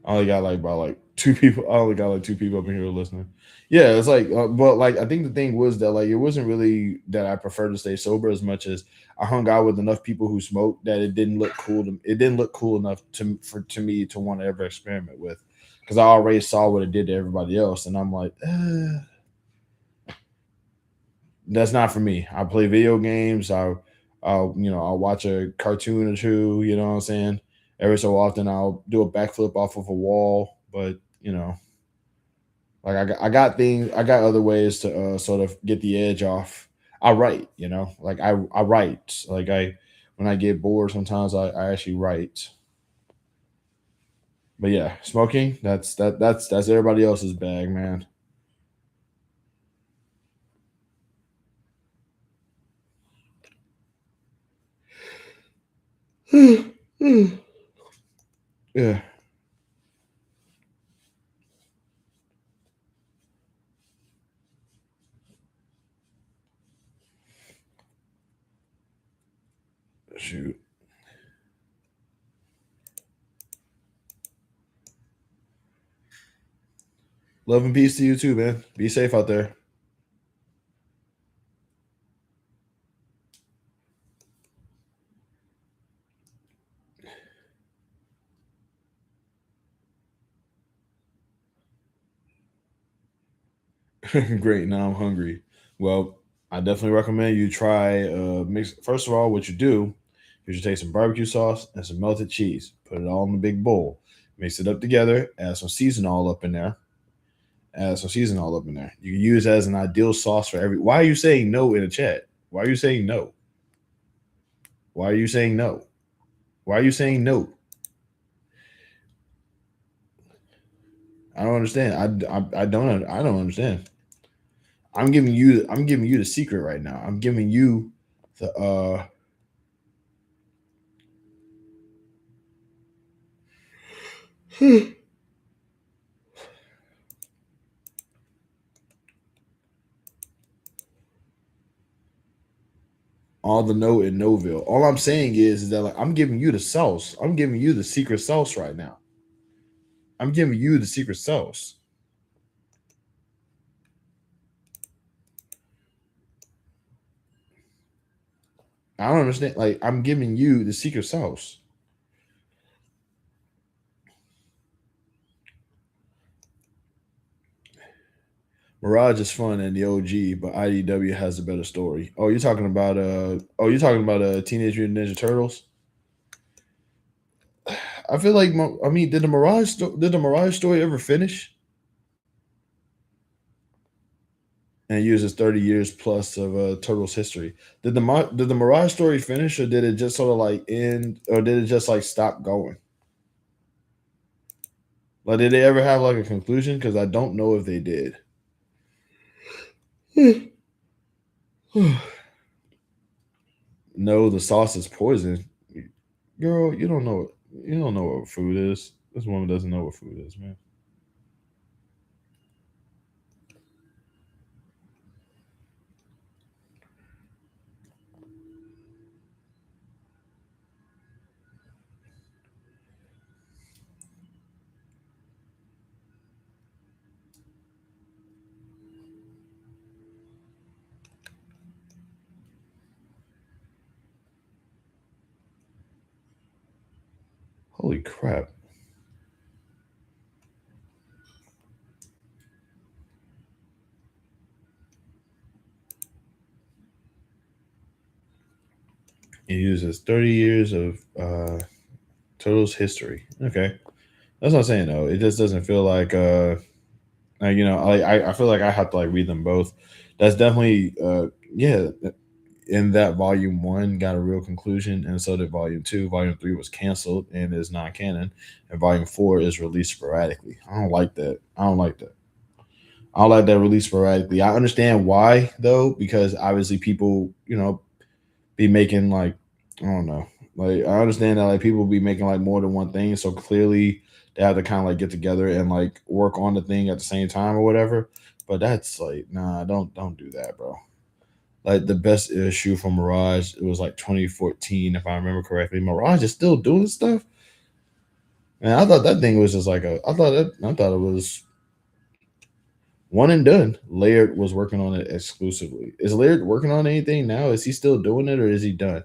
I only got like about like two people. I only got like two people up in here listening. Yeah, it's like, but like I think the thing was that like it wasn't really that I prefer to stay sober as much as I hung out with enough people who smoked that it didn't look cool. It didn't look cool enough to me to want to ever experiment with, because I already saw what it did to everybody else, and I'm like, that's not for me. I play video games. I'll watch a cartoon or two. You know what I'm saying? Every so often, I'll do a backflip off of a wall. But like I got other ways to sort of get the edge off. I write. Like I write. Like when I get bored, sometimes I actually write. But yeah, smoking. That's everybody else's bag, man. Yeah. Shoot. Love and peace to you too, man. Be safe out there. Great. Now I'm hungry. Well, I definitely recommend you try mix. First of all, what you do is you take some barbecue sauce and some melted cheese, put it all in a big bowl, mix it up together, add some season all up in there. Add some season all up in there. You can use it as an ideal sauce for every. Why are you saying no in the chat? Why are you saying no? Why are you saying no? Why are you saying no? I don't understand. I don't understand. I'm giving you the secret right now. I'm giving you the all the no in Noville. All I'm saying is that like I'm giving you the sauce. I'm giving you the secret sauce right now. I'm giving you the secret sauce. I don't understand. Like I'm giving you the secret sauce. Mirage is fun and the OG, but IDW has a better story. You're talking about Teenage Mutant Ninja Turtles? I feel like I mean, did the Mirage story ever finish? And it uses 30 years plus of Turtles history. Did the Mirage story finish, or did it just sort of like end, or did it just like stop going? Like, did they ever have like a conclusion? Because I don't know if they did. No, the sauce is poison. Girl, you don't know. You don't know what food is. This woman doesn't know what food is, man. Holy crap. It uses 30 years of Total's history. Okay. That's what I'm saying though. It just doesn't feel like I feel like I have to like read them both. That's definitely yeah, in that volume one got a real conclusion, and so did volume two. Volume three was canceled and is not canon, and volume four is released sporadically. I don't like that. I don't like that. I don't like that released sporadically. I understand why though, because obviously people, be making like I don't know. Like I understand that like people be making like more than one thing, so clearly they have to kind of like get together and like work on the thing at the same time or whatever. But that's like nah, don't do that, bro. Like the best issue from Mirage, it was like 2014 if I remember correctly. Mirage is still doing stuff. Man, I thought that thing was just like I thought it was one and done. Laird was working on it exclusively. Is Laird working on anything now? Is he still doing it or is he done?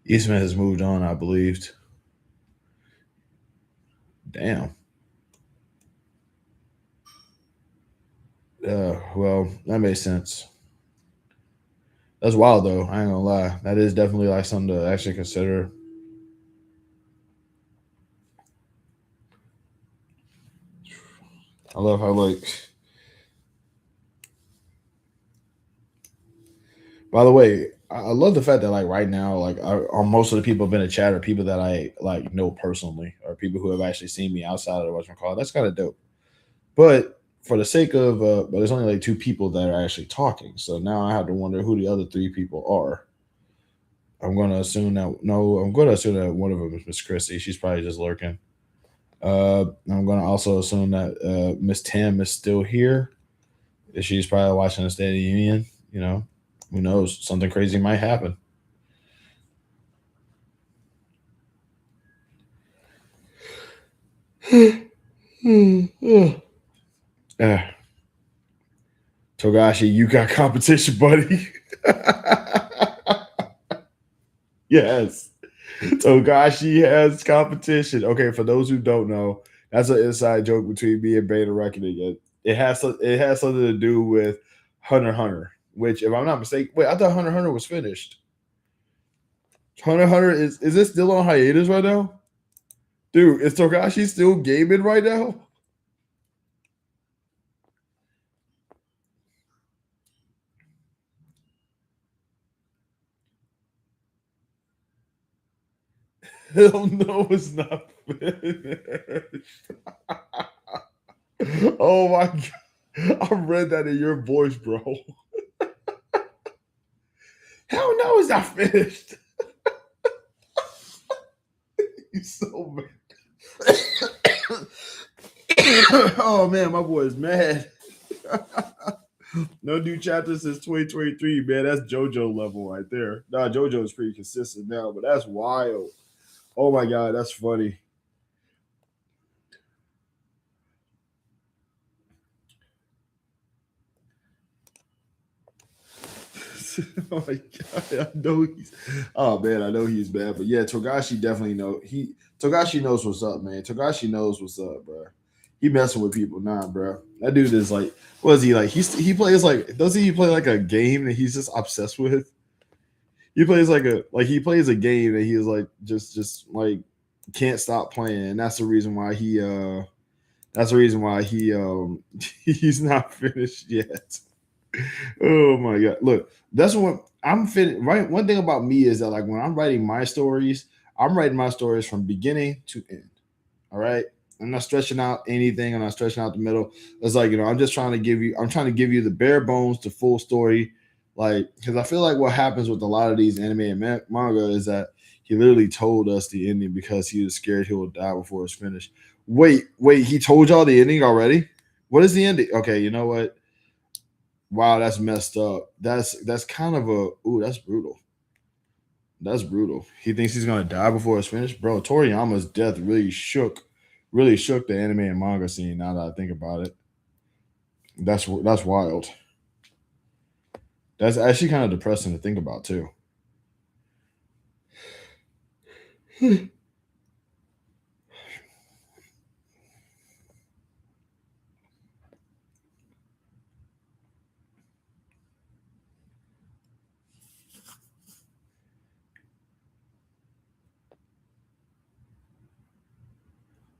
Eastman has moved on, I believed. Damn. Well, that makes sense. That's wild though. I ain't gonna lie. That is definitely like something to actually consider. I love how like. By the way, I love the fact that like right now, like most of the people have been in chat are people that I like know personally, or people who have actually seen me outside of the Western Call. That's kind of dope. But for the sake of, but there's only like two people that are actually talking. So now I have to wonder who the other three people are. I'm going to assume that no, I'm going to assume that one of them is Miss Christie. She's probably just lurking. I'm going to also assume that Miss Tam is still here. She's probably watching the State of the Union. Who knows? Something crazy might happen. uh, Togashi, you got competition, buddy. Yes. Togashi has competition. Okay, for those who don't know, that's an inside joke between me and Beta Reckoning. It has something to do with Hunter x Hunter, which, if I'm not mistaken, wait, I thought Hunter x Hunter was finished. Hunter x Hunter is it still on hiatus right now? Dude, is Togashi still gaming right now? Hell no, it's not finished. Oh my god. I read that in your voice, bro. Hell no, it's not finished. He's so mad. Oh man, my boy is mad. No new chapters since 2023, man. That's JoJo level right there. Nah, JoJo is pretty consistent now, but that's wild. Oh my god, that's funny. Oh my god, I know he's. Oh man, I know he's bad, but yeah, Togashi definitely Togashi knows what's up, man. Togashi knows what's up, bro. He messing with people, nah, bro. That dude is like, what is he like? He plays like, doesn't he play like a game that he's just obsessed with? He plays he plays a game that he's like just like can't stop playing, and that's the reason why he's not finished yet. Oh my god! Look, that's what I'm fit. Right, one thing about me is that when I'm writing my stories, I'm writing my stories from beginning to end. All right. I'm not stretching out anything. I'm not stretching out the middle. It's like, I'm just trying to give you. I'm trying to give you the bare bones, the full story. Like, because I feel like what happens with a lot of these anime and manga is that he literally told us the ending because he was scared he would die before it's finished. Wait, he told y'all the ending already? What is the ending? Okay, you know what? Wow, that's messed up. That's kind of a ooh, that's brutal. That's brutal. He thinks he's gonna die before it's finished, bro. Toriyama's death really shook the anime and manga scene. Now that I think about it, that's wild. That's actually kind of depressing to think about too.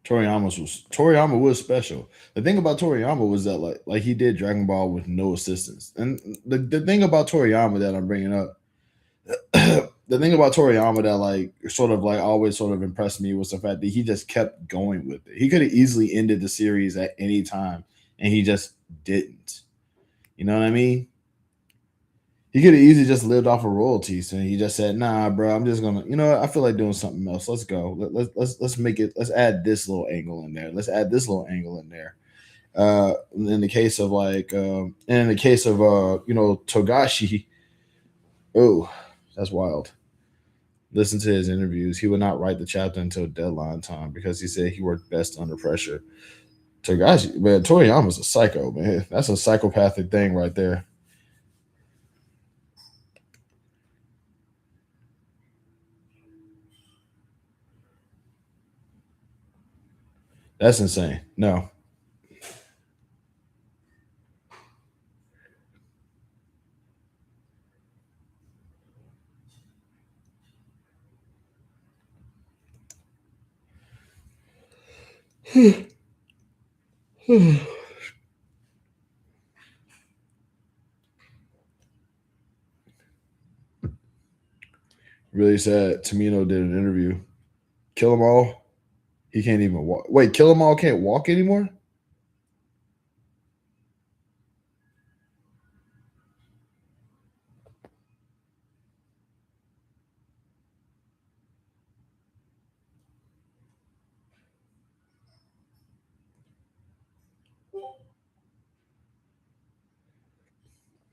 Toriyama was special. The thing about Toriyama was that like he did Dragon Ball with no assistance. And the thing about Toriyama that I'm bringing up, the thing about Toriyama that like sort of like always sort of impressed me was the fact that he just kept going with it. He could have easily ended the series at any time, and he just didn't. You know what I mean? He could have easily just lived off of royalties, and he just said, "Nah, bro, I'm just gonna, I feel like doing something else. Let's go. Let's make it. Let's add this little angle in there. Let's add this little angle in there." In the case of and in the case of Togashi, oh, that's wild. Listen to his interviews. He would not write the chapter until deadline time because he said he worked best under pressure. Togashi, man, Toriyama's a psycho, man. That's a psychopathic thing right there. That's insane. No. Really sad. Tamino did an interview. Kill 'em all. He can't even walk. Wait, Kill 'em all can't walk anymore?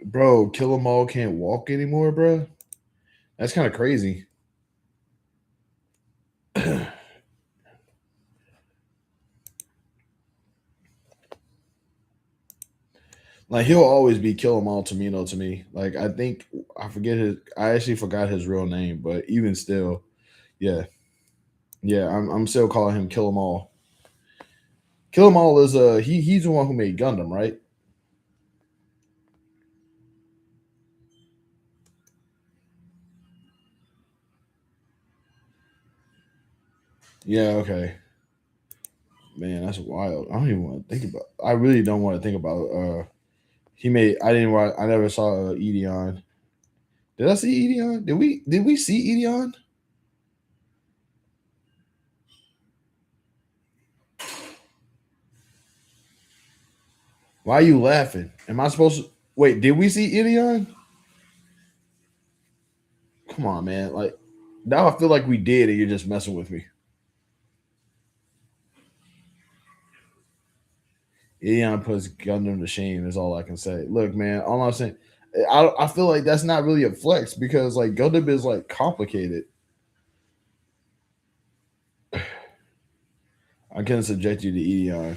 Bro, Kill 'em all can't walk anymore, bro. That's kind of crazy. Like he'll always be Kill 'em all Tamino to me. Like I think I actually forgot his real name, but even still, yeah. Yeah, I'm still calling him Kill 'em all. Kill 'em all is he's the one who made Gundam, right? Yeah, okay. Man, that's wild. I don't even want to think about. I really don't want to think about. He made. I didn't watch. I never saw Edion. Did I see Edion? Did we see Edion? Why are you laughing? Am I supposed to wait? Did we see Edion? Come on, man. Like now, I feel like we did, and you're just messing with me. Edion puts Gundam to shame. Is all I can say. Look, man. All I'm saying, I feel like that's not really a flex because like Gundam is like complicated. I can subject you to Edion.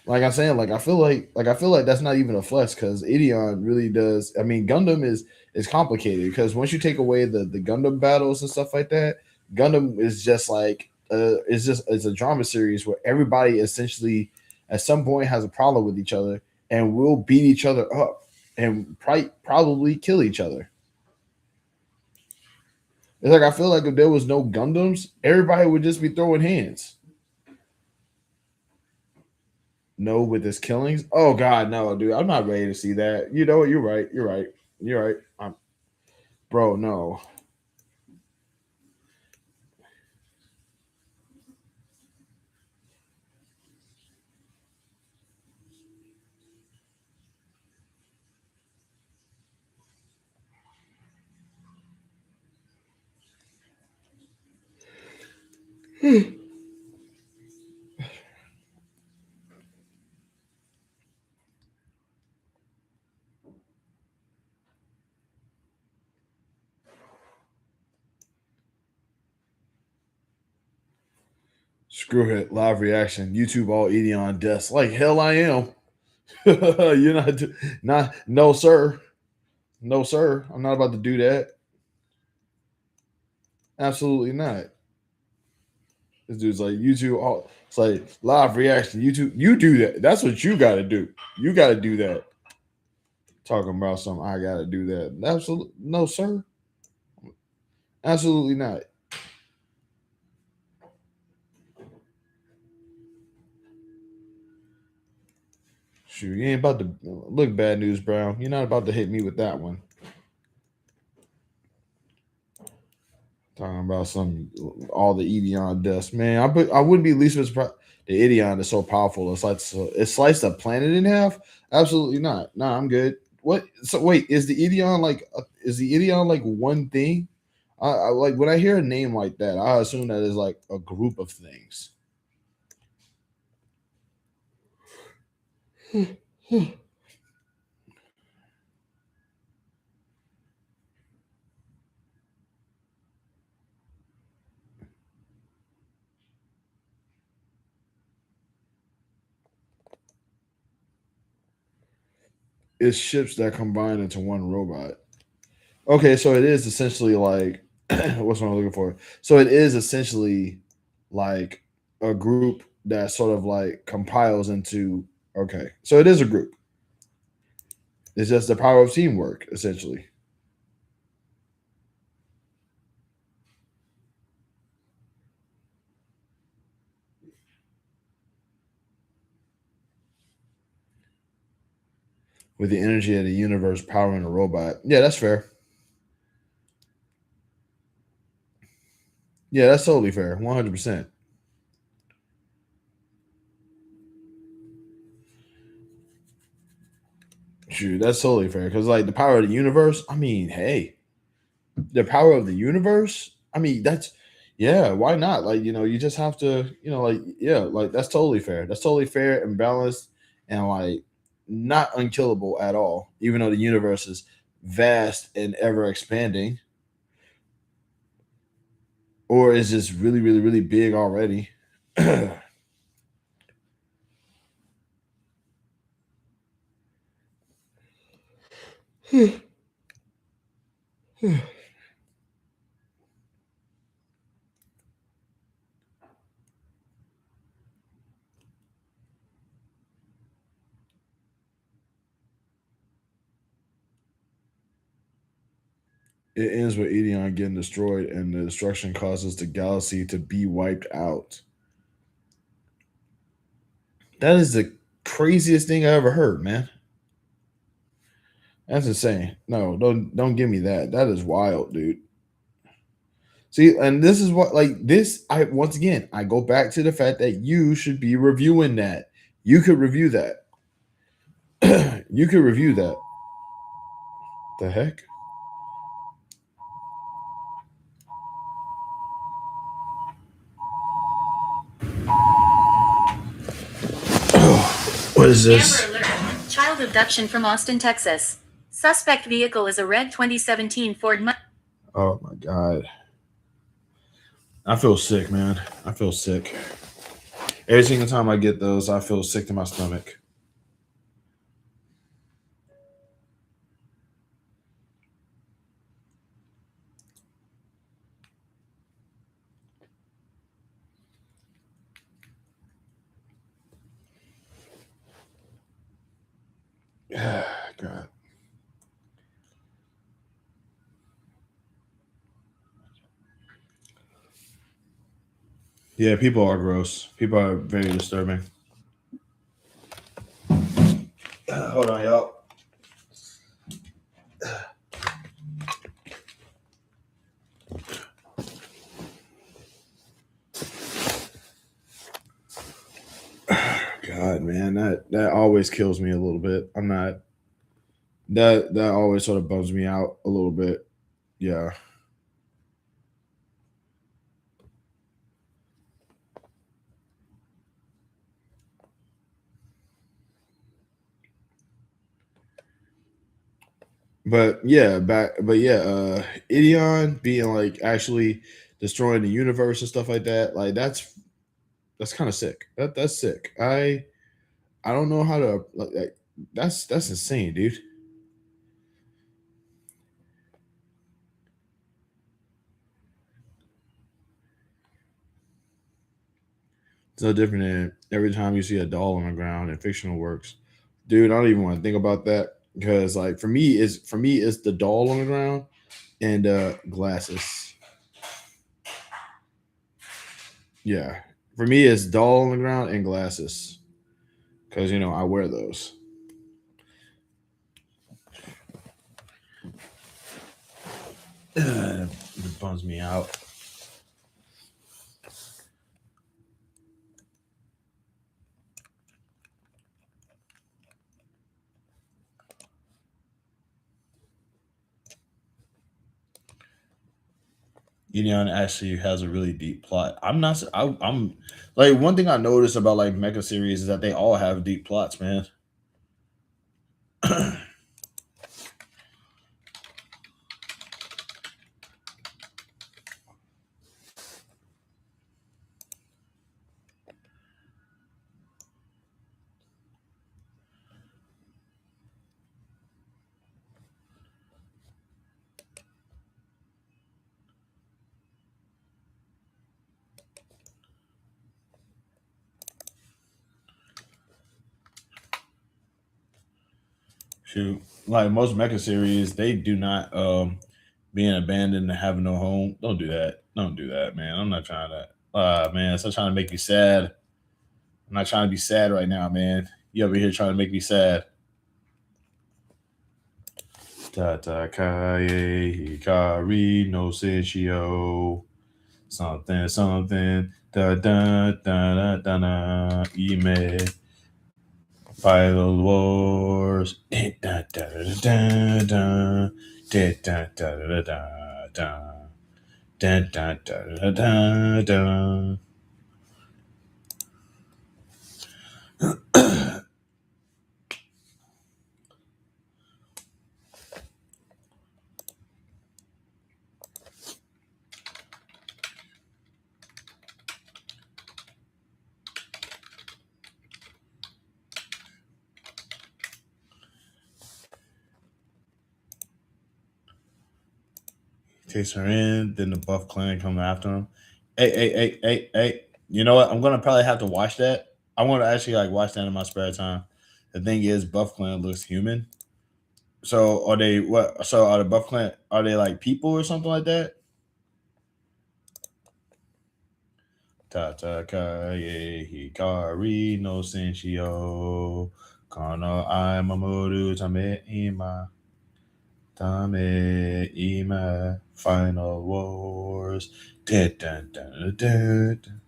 Like I'm saying, like I feel like that's not even a flex because Ideon really does. I mean, Gundam is complicated because once you take away the Gundam battles and stuff like that, Gundam is just like it's a drama series where everybody essentially at some point has a problem with each other and will beat each other up and probably kill each other. It's like I feel like if there was no Gundams, everybody would just be throwing hands. No, with his killings. Oh God, no, dude. I'm not ready to see that. You know what? You're right. You're right. You're right. Bro, no. Screw it. Live reaction. YouTube all eating on desk. Like hell I am. You're not no sir. No sir. I'm not about to do that. Absolutely not. This dude's like YouTube all it's like live reaction. YouTube, you do that. That's what you gotta do. You gotta do that. Talking about something, I gotta do that. Absolutely no, sir. Absolutely not. Shoot, you ain't about to look bad news, Brown. You're not about to hit me with that one. Talking about some all the Evian dust, man. I wouldn't be least bit surprised. The Evian is so powerful. It sliced the planet in half. Absolutely not. Nah, I'm good. What? So wait, is the Evian like one thing? I like when I hear a name like that, I assume that is like a group of things. It's ships that combine into one robot. Okay, so it is essentially like what's what I'm looking for. So it is essentially like a group that sort of like compiles into okay. So it is a group. It's just the power of teamwork, essentially. With the energy of the universe powering a robot. Yeah, that's fair. Yeah, that's totally fair. 100%. True, that's totally fair. Because like the power of the universe, I mean, hey, the power of the universe. I mean, that's yeah. Why not? Like you just have to, like yeah, like that's totally fair. That's totally fair and balanced, and like not unkillable at all. Even though the universe is vast and ever expanding, or is just really, really, really big already. It ends with Edion getting destroyed, and the destruction causes the galaxy to be wiped out. That is the craziest thing I ever heard, man. That's insane. No, don't give me that. That is wild, dude. See, and this is what like this. I once again I go back to the fact that you should be reviewing that. You could review that. You could review that. The heck? What is this? Amber alert. Child abduction from Austin, Texas. Suspect vehicle is a red 2017 Ford. Oh my god. I feel sick, man. I feel sick. Every single time I get those, I feel sick to my stomach. God. Yeah, people are gross. People are very disturbing. Hold on, y'all. God, man, that always kills me a little bit. I'm not that always sort of bums me out a little bit. Yeah. But yeah, Ideon being like actually destroying the universe and stuff like that, like that's kind of sick. That's sick. I don't know how to like that's insane, dude. It's no different than every time you see a doll on the ground in fictional works. Dude, I don't even want to think about that because like for me it's the doll on the ground and glasses. Yeah. For me it's doll on the ground and glasses. Cause I wear those. It bums me out. Gideon actually has a really deep plot. I'm not. I'm like one thing I noticed about like mecha series is that they all have deep plots, man. Shoot, like most mecha series, they do not being abandoned and having no home. Don't do that. Don't do that, man. I'm not trying to. Man, it's not trying to make you sad. I'm not trying to be sad right now, man. You over here trying to make me sad. Tatakaye hikari no senshio. Something, something. Da da da da da da. Ime. Final Wars. Da da da da da. Da da da da da da. Da da da da da da. Takes her in, then the Buff Clan come after him. Hey. You know what? I'm gonna probably have to watch that. I want to actually like watch that in my spare time. The thing is, Buff Clan looks human. So are they what? So are the Buff Clan? Are they like people or something like that? Tatakaye hikari no senshio. Kono ai mamoru tame ima. Final Wars. Dun, dun, dun, dun, dun.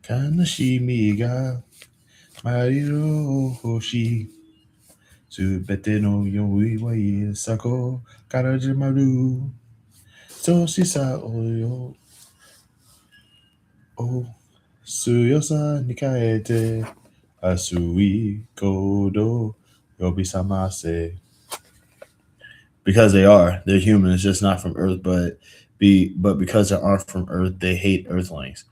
Kanashimi ga mariru hoshi. Subete no yoi wa sako karajimaru. So shisa oyo o suyosa nikaete asui kodo yobisamase. Because they're humans, just not from Earth, but because they aren't from Earth, they hate Earthlings.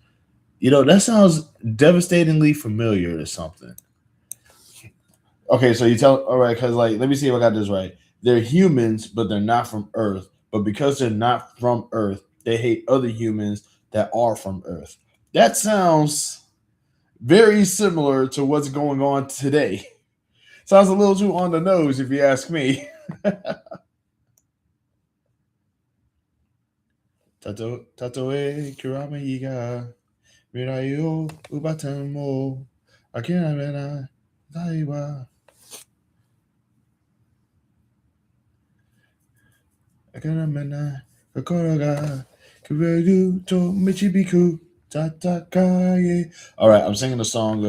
That sounds devastatingly familiar to something. Okay, so you tell all right, because like let me see if I got this right. They're humans, but they're not from Earth. But because they're not from Earth, they hate other humans that are from Earth. That sounds very similar to what's going on today. Sounds a little too on the nose, if you ask me. Tatoe kirama yiga mirayo ubatamo akira mena daiwa akira mena kokoro ga kureru to michibiku tatakaye. All right, I'm singing the song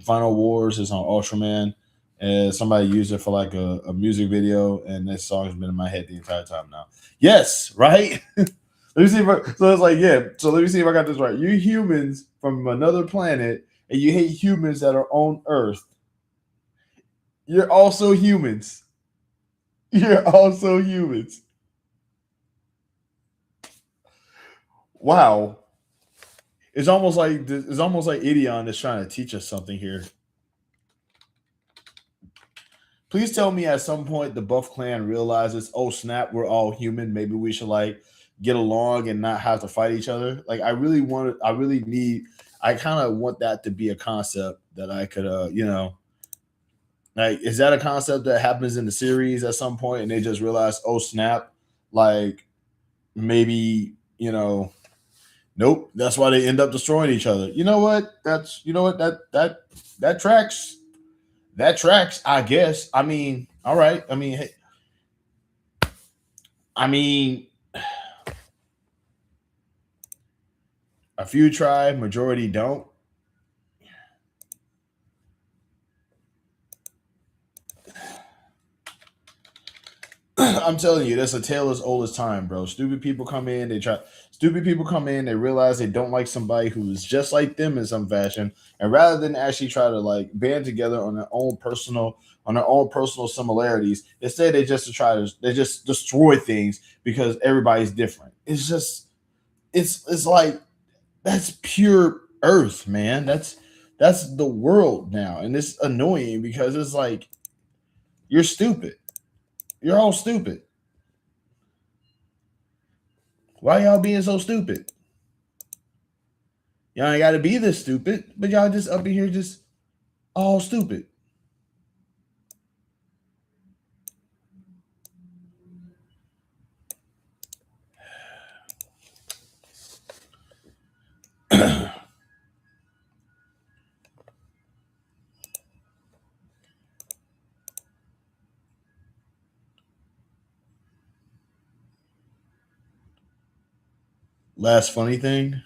Final Wars. It's on Ultraman. And somebody used it for like a music video, and this song's been in my head the entire time now. Yes, right? Let me see if so it's like, yeah. So let me see if I got this right. You humans from another planet, and you hate humans that are on Earth. You're also humans. You're also humans. Wow. It's almost like Ideon is trying to teach us something here. Please tell me at some point the Buff Clan realizes, oh snap, we're all human. Maybe we should like get along and not have to fight each other. Like I really need. I kind of want that to be a concept that I could, like, is that a concept that happens in the series at some point and they just realize, oh snap, like maybe nope. That's why they end up destroying each other. You know what? That tracks. That tracks. I guess. I mean, all right. I mean, hey, I mean, a few try, majority don't. I'm telling you, that's a tale as old as time, bro. Stupid people come in, they try. Stupid people come in, they realize they don't like somebody who's just like them in some fashion, and rather than actually try to like band together on their own personal similarities, instead they just destroy things because everybody's different. It's like that's pure Earth, man. That's the world now, and it's annoying because it's like you're stupid. You're all stupid. Why y'all being so stupid? Y'all ain't got to be this stupid, but y'all just up in here just all stupid. Last funny thing,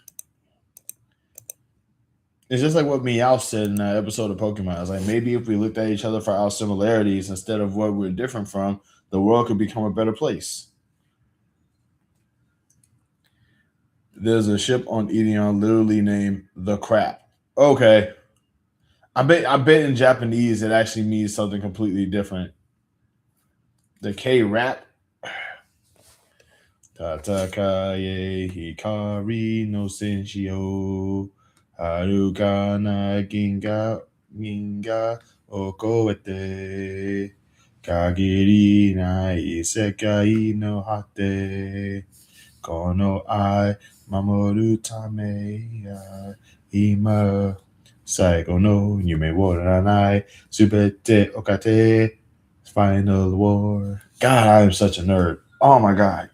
it's just like what Meow said in that episode of Pokemon. It's like maybe if we looked at each other for our similarities instead of what we're different from, the world could become a better place. There's a ship on Edeon literally named the Crap. Okay. I bet in Japanese it actually means something completely different. The K rap. Tatakaye hikari no senshio haruka na ginga okoete kagiri nai sekai no hate kono ai mamoru tame ya ima saigo no yume wo ranai subete okate final war. God, I am such a nerd. Oh my god.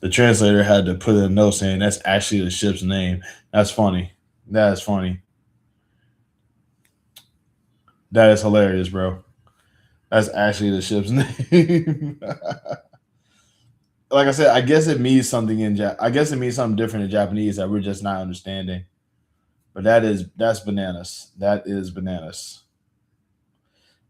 The translator had to put in a note saying that's actually the ship's name. That's funny. That is funny. That is hilarious, bro. That's actually the ship's name. Like I said, I guess it means something I guess it means something different in Japanese that we're just not understanding. But that's bananas. That is bananas.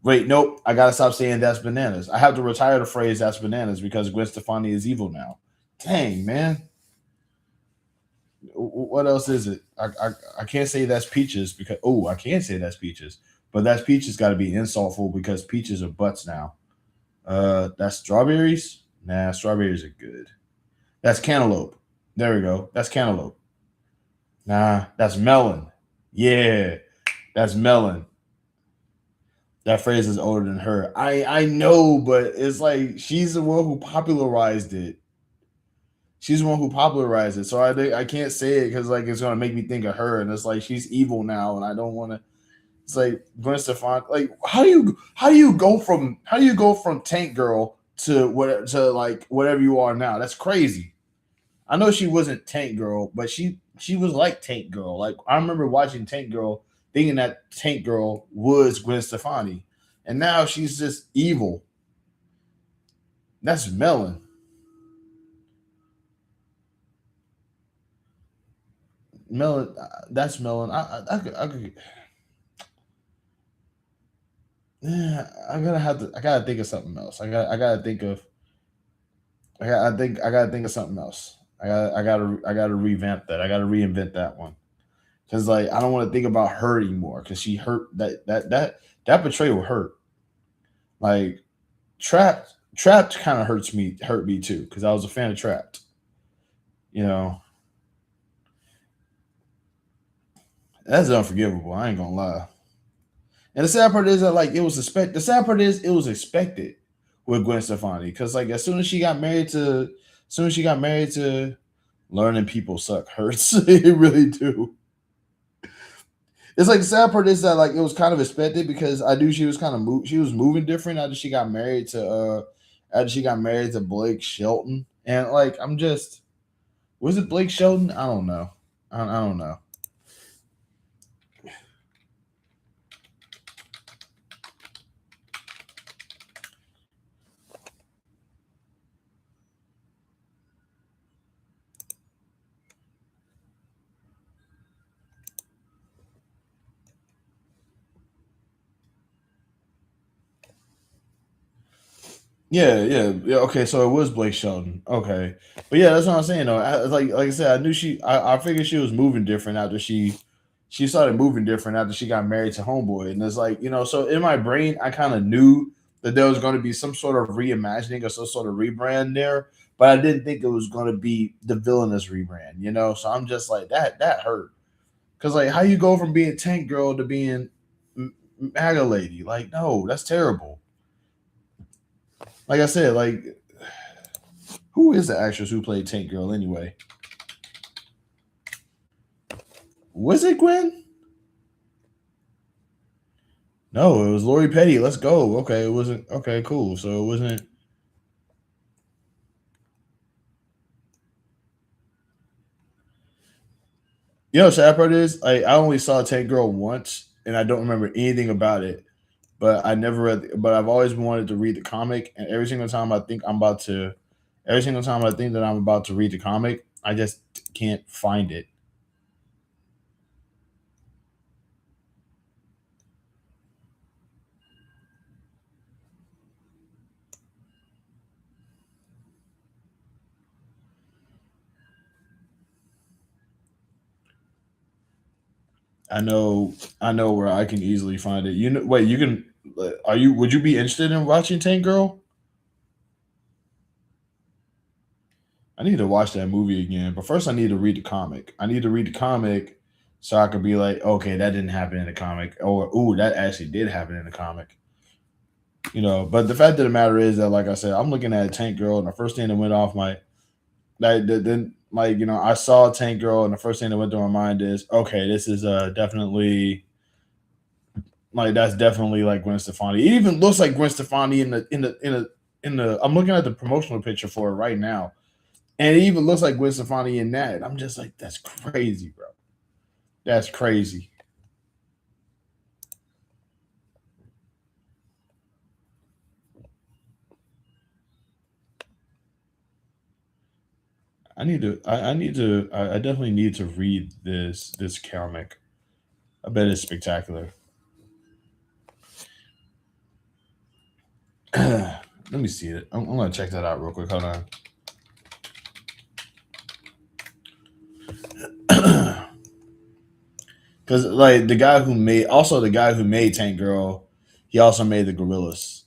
Wait, nope. I gotta stop saying that's bananas. I have to retire the phrase that's bananas because Gwen Stefani is evil now. Dang, man. What else is it? I can't say that's peaches because I can say that's peaches, but that's peaches got to be insultful because peaches are butts now. That's strawberries. Nah, strawberries are good. That's cantaloupe. There we go. That's cantaloupe. Nah, that's melon. Yeah, that's melon. That phrase is older than her. I know, but it's like she's the one who popularized it. She's the one who popularized it. So I can't say it because like it's gonna make me think of her, and it's like she's evil now, and I don't want to. It's like Gwen Stefani. Like how do you go from Tank Girl to like whatever you are now? That's crazy. I know she wasn't Tank Girl, but she was like Tank Girl. Like I remember watching Tank Girl, thinking that Tank Girl was Gwen Stefani, and now she's just evil. That's Melon. Melon. That's Melon. I could. Yeah, I gotta think of something else. I gotta think of I gotta think of something else. I gotta revamp that. I gotta reinvent that one. because like I don't want to think about her anymore because she hurt that betrayal hurt. Like Trapped kind of hurt me too because I was a fan of Trapped. You know, that's unforgivable. I ain't gonna lie. And the sad part is that like it was expected. The sad part is it was expected with Gwen Stefani because like as soon as she got married to learning people suck hurts. It really do. It's like the sad part is that like it was kind of expected because I knew she was kind of she was moving different after she got married to Blake Shelton. And like I'm just was it Blake Shelton? I don't know. I don't know. Yeah. Okay, so it was Blake Shelton. Okay, but yeah, that's what I'm saying. Though, like I said, I knew I figured she was moving different after she started moving different after she got married to Homeboy, and it's like so in my brain, I kind of knew that there was going to be some sort of reimagining or some sort of rebrand there, but I didn't think it was going to be the villainous rebrand. So I'm just like that hurt because like how you go from being Tank Girl to being MAGA Lady? Like no, that's terrible. Like I said, like who is the actress who played Tank Girl anyway? Was it Gwen? No, it was Lori Petty. Let's go. Okay, it wasn't. Okay, cool. So it wasn't. Sad part is I only saw Tank Girl once, and I don't remember anything about it. But I never read. But I've always wanted to read the comic, and every single time I think that I'm about to read the comic, I just can't find it. I know where I can easily find it. Wait, you can. Are you? Would you be interested in watching Tank Girl? I need to watch that movie again, but first I need to read the comic. I need to read the comic so I could be like, okay, that didn't happen in the comic, or ooh, that actually did happen in the comic. But the fact of the matter is that, like I said, I'm looking at Tank Girl, and the first thing that went off my then like I saw Tank Girl, and the first thing that went through my mind is, okay, this is definitely like that's definitely like Gwen Stefani. It even looks like Gwen Stefani in the. I'm looking at the promotional picture for it right now, and it even looks like Gwen Stefani in that. I'm just like, that's crazy, bro. That's crazy. I definitely need to read this comic. I bet it's spectacular. Let me see it. I'm gonna check that out real quick. Hold on. Because like the guy who made Tank Girl, he also made the Gorillas.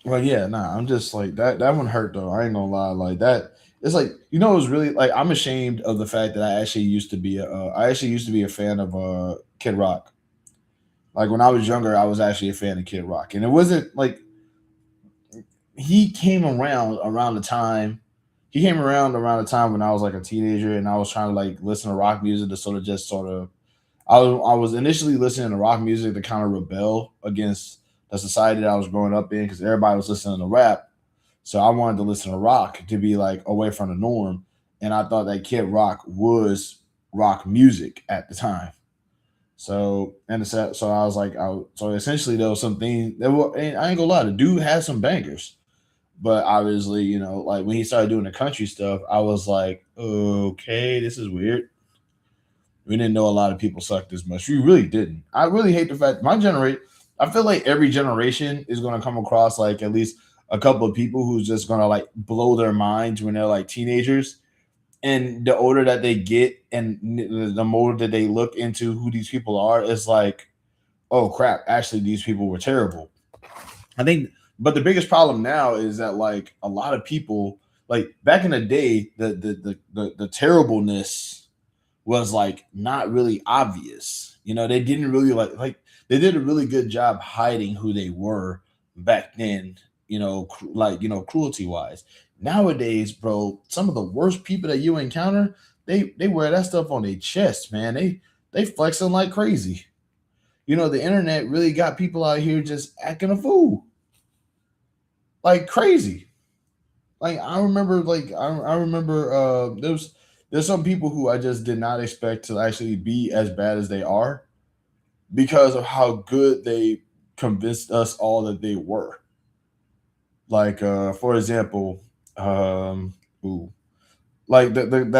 Well, yeah, nah, I'm just like that. That one hurt though. I ain't gonna lie, like that. It's like it was really like I'm ashamed of the fact that I actually used to be a fan of Kid Rock. Like when I was younger, I was actually a fan of Kid Rock, and it wasn't like he came around the time he came around the time when I was like a teenager and I was trying to like listen to rock music to sort of I was initially listening to rock music to kind of rebel against the society that I was growing up in because everybody was listening to rap. So I wanted to listen to rock to be like away from the norm. And I thought that Kid Rock was rock music at the time. So I was like, so essentially there was something that and I ain't gonna lie, the dude had some bangers. But obviously, like when he started doing the country stuff, I was like, okay, this is weird. We didn't know a lot of people sucked this much. We really didn't. I really hate the fact my generation. I feel like every generation is going to come across like at least a couple of people who's just going to like blow their minds when they're like teenagers, And the older that they get and the more that they look into who these people are, it's like, oh crap, actually these people were terrible. I think, but the biggest problem now is that like a lot of people, like back in the day, the terribleness was like not really obvious. You know, they didn't really like they did a really good job hiding who they were back then. You know, cruelty wise. Nowadays, bro, some of the worst people that you encounter, they wear that stuff on their chest, man. They flexing like crazy. You know, the internet really got people out here just acting a fool like crazy. Like I remember, I remember there's some people who I just did not expect to actually be as bad as they are because of how good they convinced us all that they were. Like for example, um, ooh, like dang,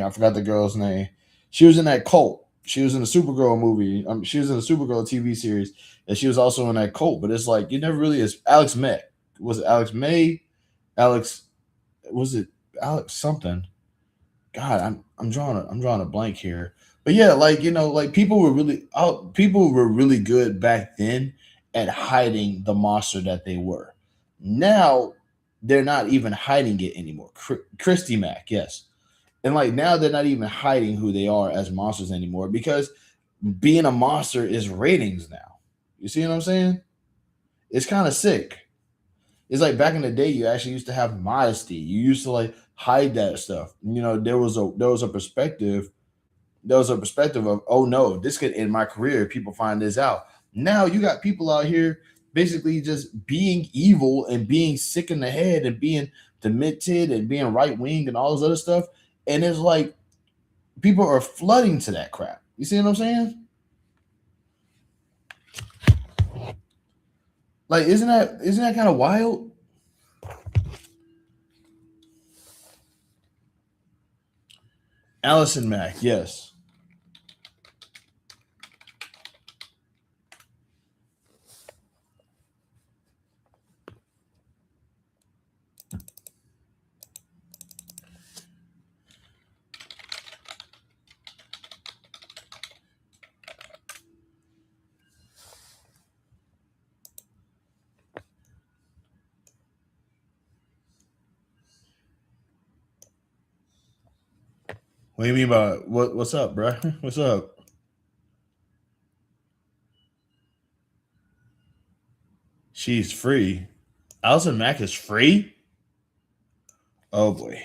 I forgot the girl's name. She was in that cult. She was in the Supergirl movie. She was in the Supergirl TV series, and she was also in that cult. But it's like you never really is Alex May. Was it Alex May? Alex was it Alex something? God, I'm drawing a blank here. But yeah, like like people were really good back then at hiding the monster that they were. Now they're not even hiding it anymore. Christy Mack, yes, and like now they're not even hiding who they are as monsters anymore because being a monster is ratings now. You see what I'm saying? It's kind of sick. It's like back in the day, you actually used to have modesty. You used to like hide that stuff. You know, there was a perspective of, oh no, this could end my career if people find this out. Now you got people out here basically just being evil and being sick in the head and being demented and being right winged and all this other stuff. And it's like people are flooding to that crap. You see what I'm saying? Like, isn't that kind of wild? Allison Mack, yes. What do you mean by what's up, bro? What's up? She's free. Allison Mack is free? Oh boy.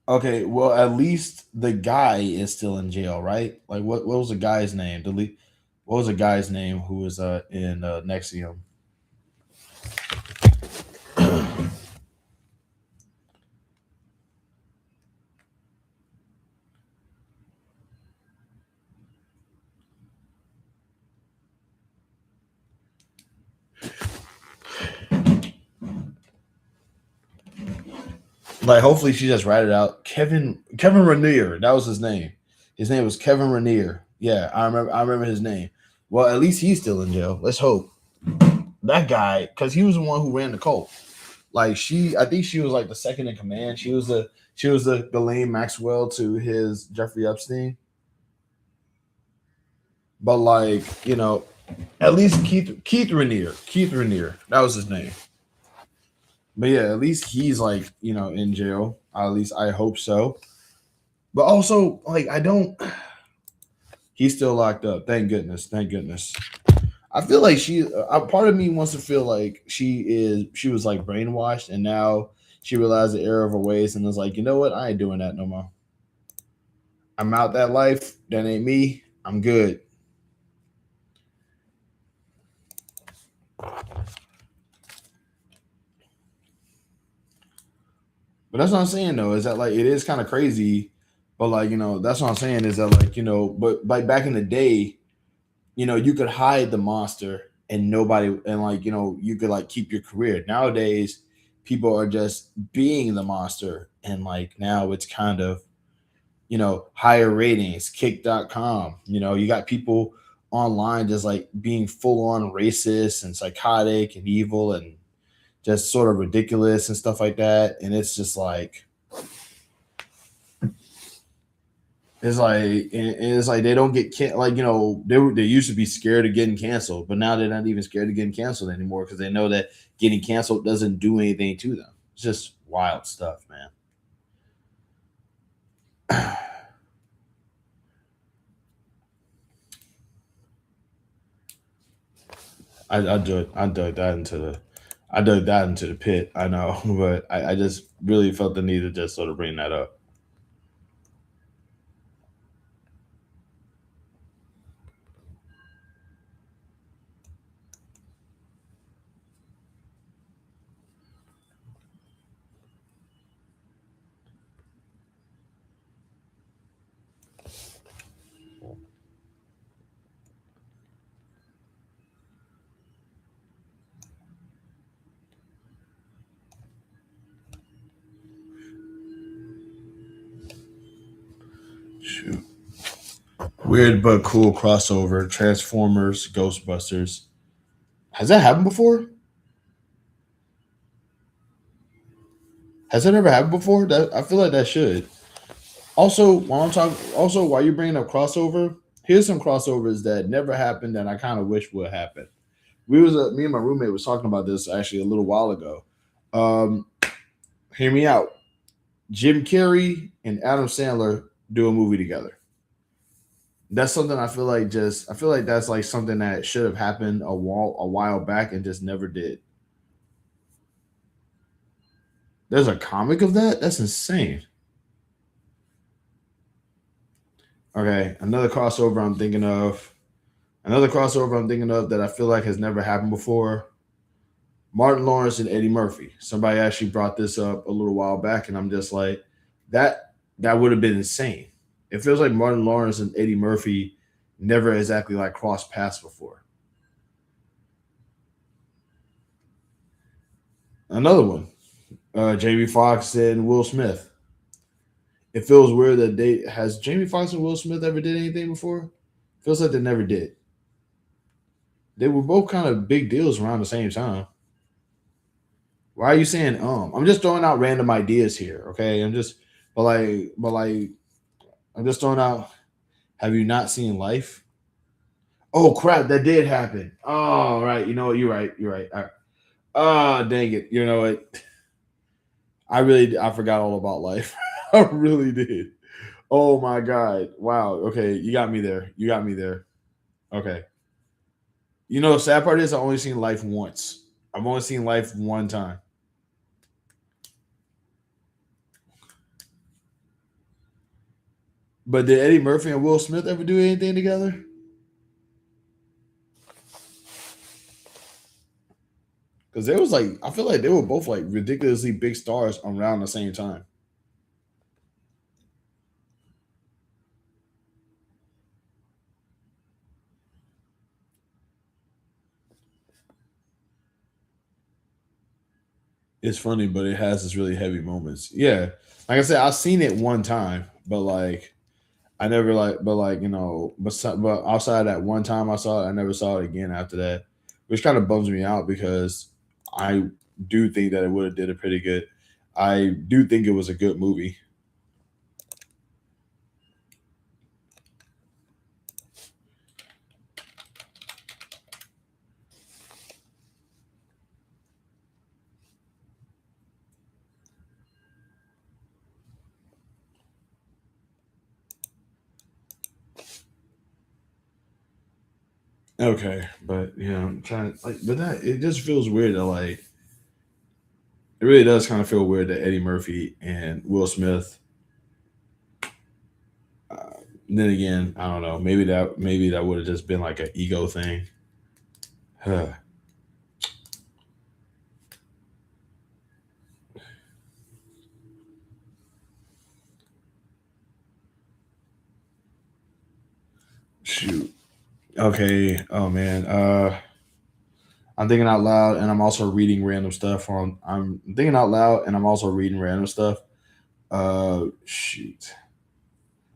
Okay, well at least the guy is still in jail, right? Like what was the guy's name? What was the guy's name who was in Nexium? Like hopefully she just ratted out Kevin Rainier. That was his name. His name was Kevin Rainier. Yeah, I remember his name. Well, at least he's still in jail. Let's hope. That guy, because he was the one who ran the cult. Like I think she was like the second in command. She was the Ghislaine Maxwell to his Jeffrey Epstein. But like, at least Keith Rainier. That was his name. But yeah, at least he's like, in jail. At least I hope so. But also, like, I don't. He's still locked up. Thank goodness. Thank goodness. I feel like part of me wants to feel like she was like brainwashed, and now she realized the error of her ways, and is like, you know what? I ain't doing that no more. I'm out that life. That ain't me. I'm good. But that's what I'm saying though, is that like it is kind of crazy, but like that's what I'm saying is that like but like back in the day, you could hide the monster and nobody, and like you could like keep your career. Nowadays, people are just being the monster, and like now it's kind of higher ratings. Kick.com, you got people online just like being full on racist and psychotic and evil and just sort of ridiculous and stuff like that. And it's just like it's like they don't get like they used to be scared of getting canceled, but now they're not even scared of getting canceled anymore because they know that getting canceled doesn't do anything to them. It's just wild stuff, man. I dug that into the pit. I know, but I just really felt the need to just sort of bring that up. Shoot. Weird but cool crossover. Transformers, Ghostbusters. Has that happened before? Has that ever happened before? That I feel like that should. Also while you're bringing up crossover, here's some crossovers that never happened that I kind of wish would happen. Me and my roommate was talking about this actually a little while ago. Um, Hear me out. Jim Carrey and Adam Sandler do a movie together. That's something I feel like that's like something that should have happened a while back and just never did. There's a comic of that? That's insane. Okay, another crossover I'm thinking of that I feel like has never happened before. Martin Lawrence and Eddie Murphy. Somebody actually brought this up a little while back, and I'm just like, that would have been insane. It feels like Martin Lawrence and Eddie Murphy never exactly like crossed paths before. Another one, Jamie Foxx and Will Smith. It feels weird that they has Jamie Foxx and Will Smith ever did anything before? Feels like they never did. They were both kind of big deals around the same time. Why are you saying I'm just throwing out random ideas here, okay? But like I'm just throwing out. Have you not seen Life? Oh crap, that did happen. Oh right, you know what? You're right. You're right. All right. Oh dang it. You know what? I forgot all about Life. I really did. Oh my god. Wow. Okay, you got me there. You got me there. Okay. The sad part is I only seen Life once. I've only seen Life one time. But did Eddie Murphy and Will Smith ever do anything together? Because there was like I feel like they were both like ridiculously big stars around the same time. It's funny, but it has its really heavy moments. Yeah, like I said, I've seen it one time, but like I never like, but like but outside that one time I saw it, I never saw it again after that, which kind of bums me out because I do think that it would have did it pretty good. I do think it was a good movie. Okay, but I'm trying like, but that it just feels weird that like it really does kind of feel weird that Eddie Murphy and Will Smith. Uh, then again, I don't know. Maybe that would have just been like an ego thing. Shoot. Okay. Oh man. I'm thinking out loud, and I'm also reading random stuff. I'm thinking out loud, and I'm also reading random stuff. Shoot.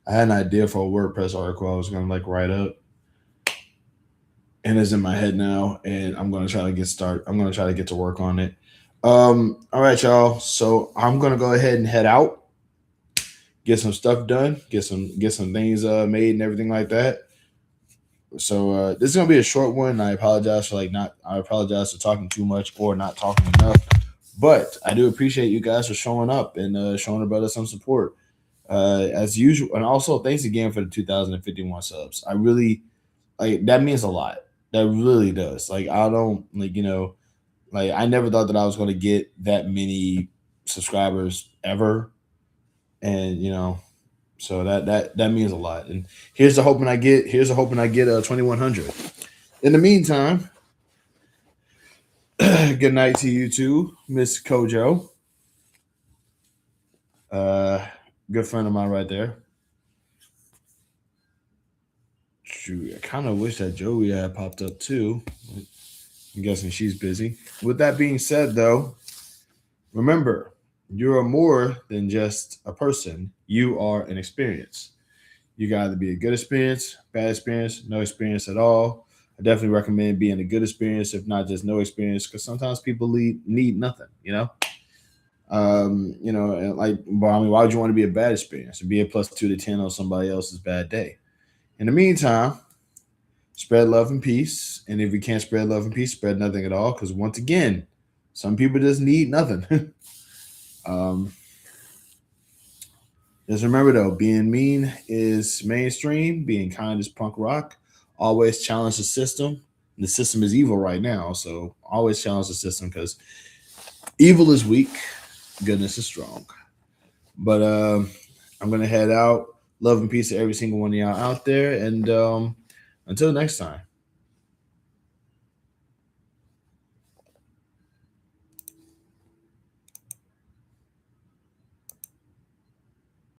I had an idea for a WordPress article I was gonna like write up, and it's in my head now, and I'm gonna try to get to work on it. All right, y'all. So I'm gonna go ahead and head out, get some stuff done, get some things made and everything like that. So this is gonna be a short one. I apologize for not. I apologize for talking too much or not talking enough. But I do appreciate you guys for showing up and showing the brother some support as usual. And also thanks again for the 2051 subs. I really like that means a lot. That really does. Like I don't like I never thought that I was going to get that many subscribers ever, and so that means a lot. And here's the hoping I get 2100. In the meantime, good night to you too, Miss Kojo. Uh, Good friend of mine right there. Shoot, I kind of wish that Joey had popped up too. I'm guessing she's busy. With that being said, though, remember, you are more than just a person. You are an experience. You got to be a good experience, bad experience, no experience at all. I definitely recommend being a good experience, if not just no experience, because sometimes people need nothing, and well, I mean, why would you want to be a bad experience? Be a plus 2 to 10 on somebody else's bad day. In the meantime, spread love and peace. And if you can't spread love and peace, spread nothing at all. Because once again, some people just need nothing. um, just remember though, being mean is mainstream. Being kind is punk rock. Always challenge the system. The system is evil right now, so always challenge the system because evil is weak, goodness is strong. But I'm gonna head out. Love and peace to every single one of y'all out there, and until next time.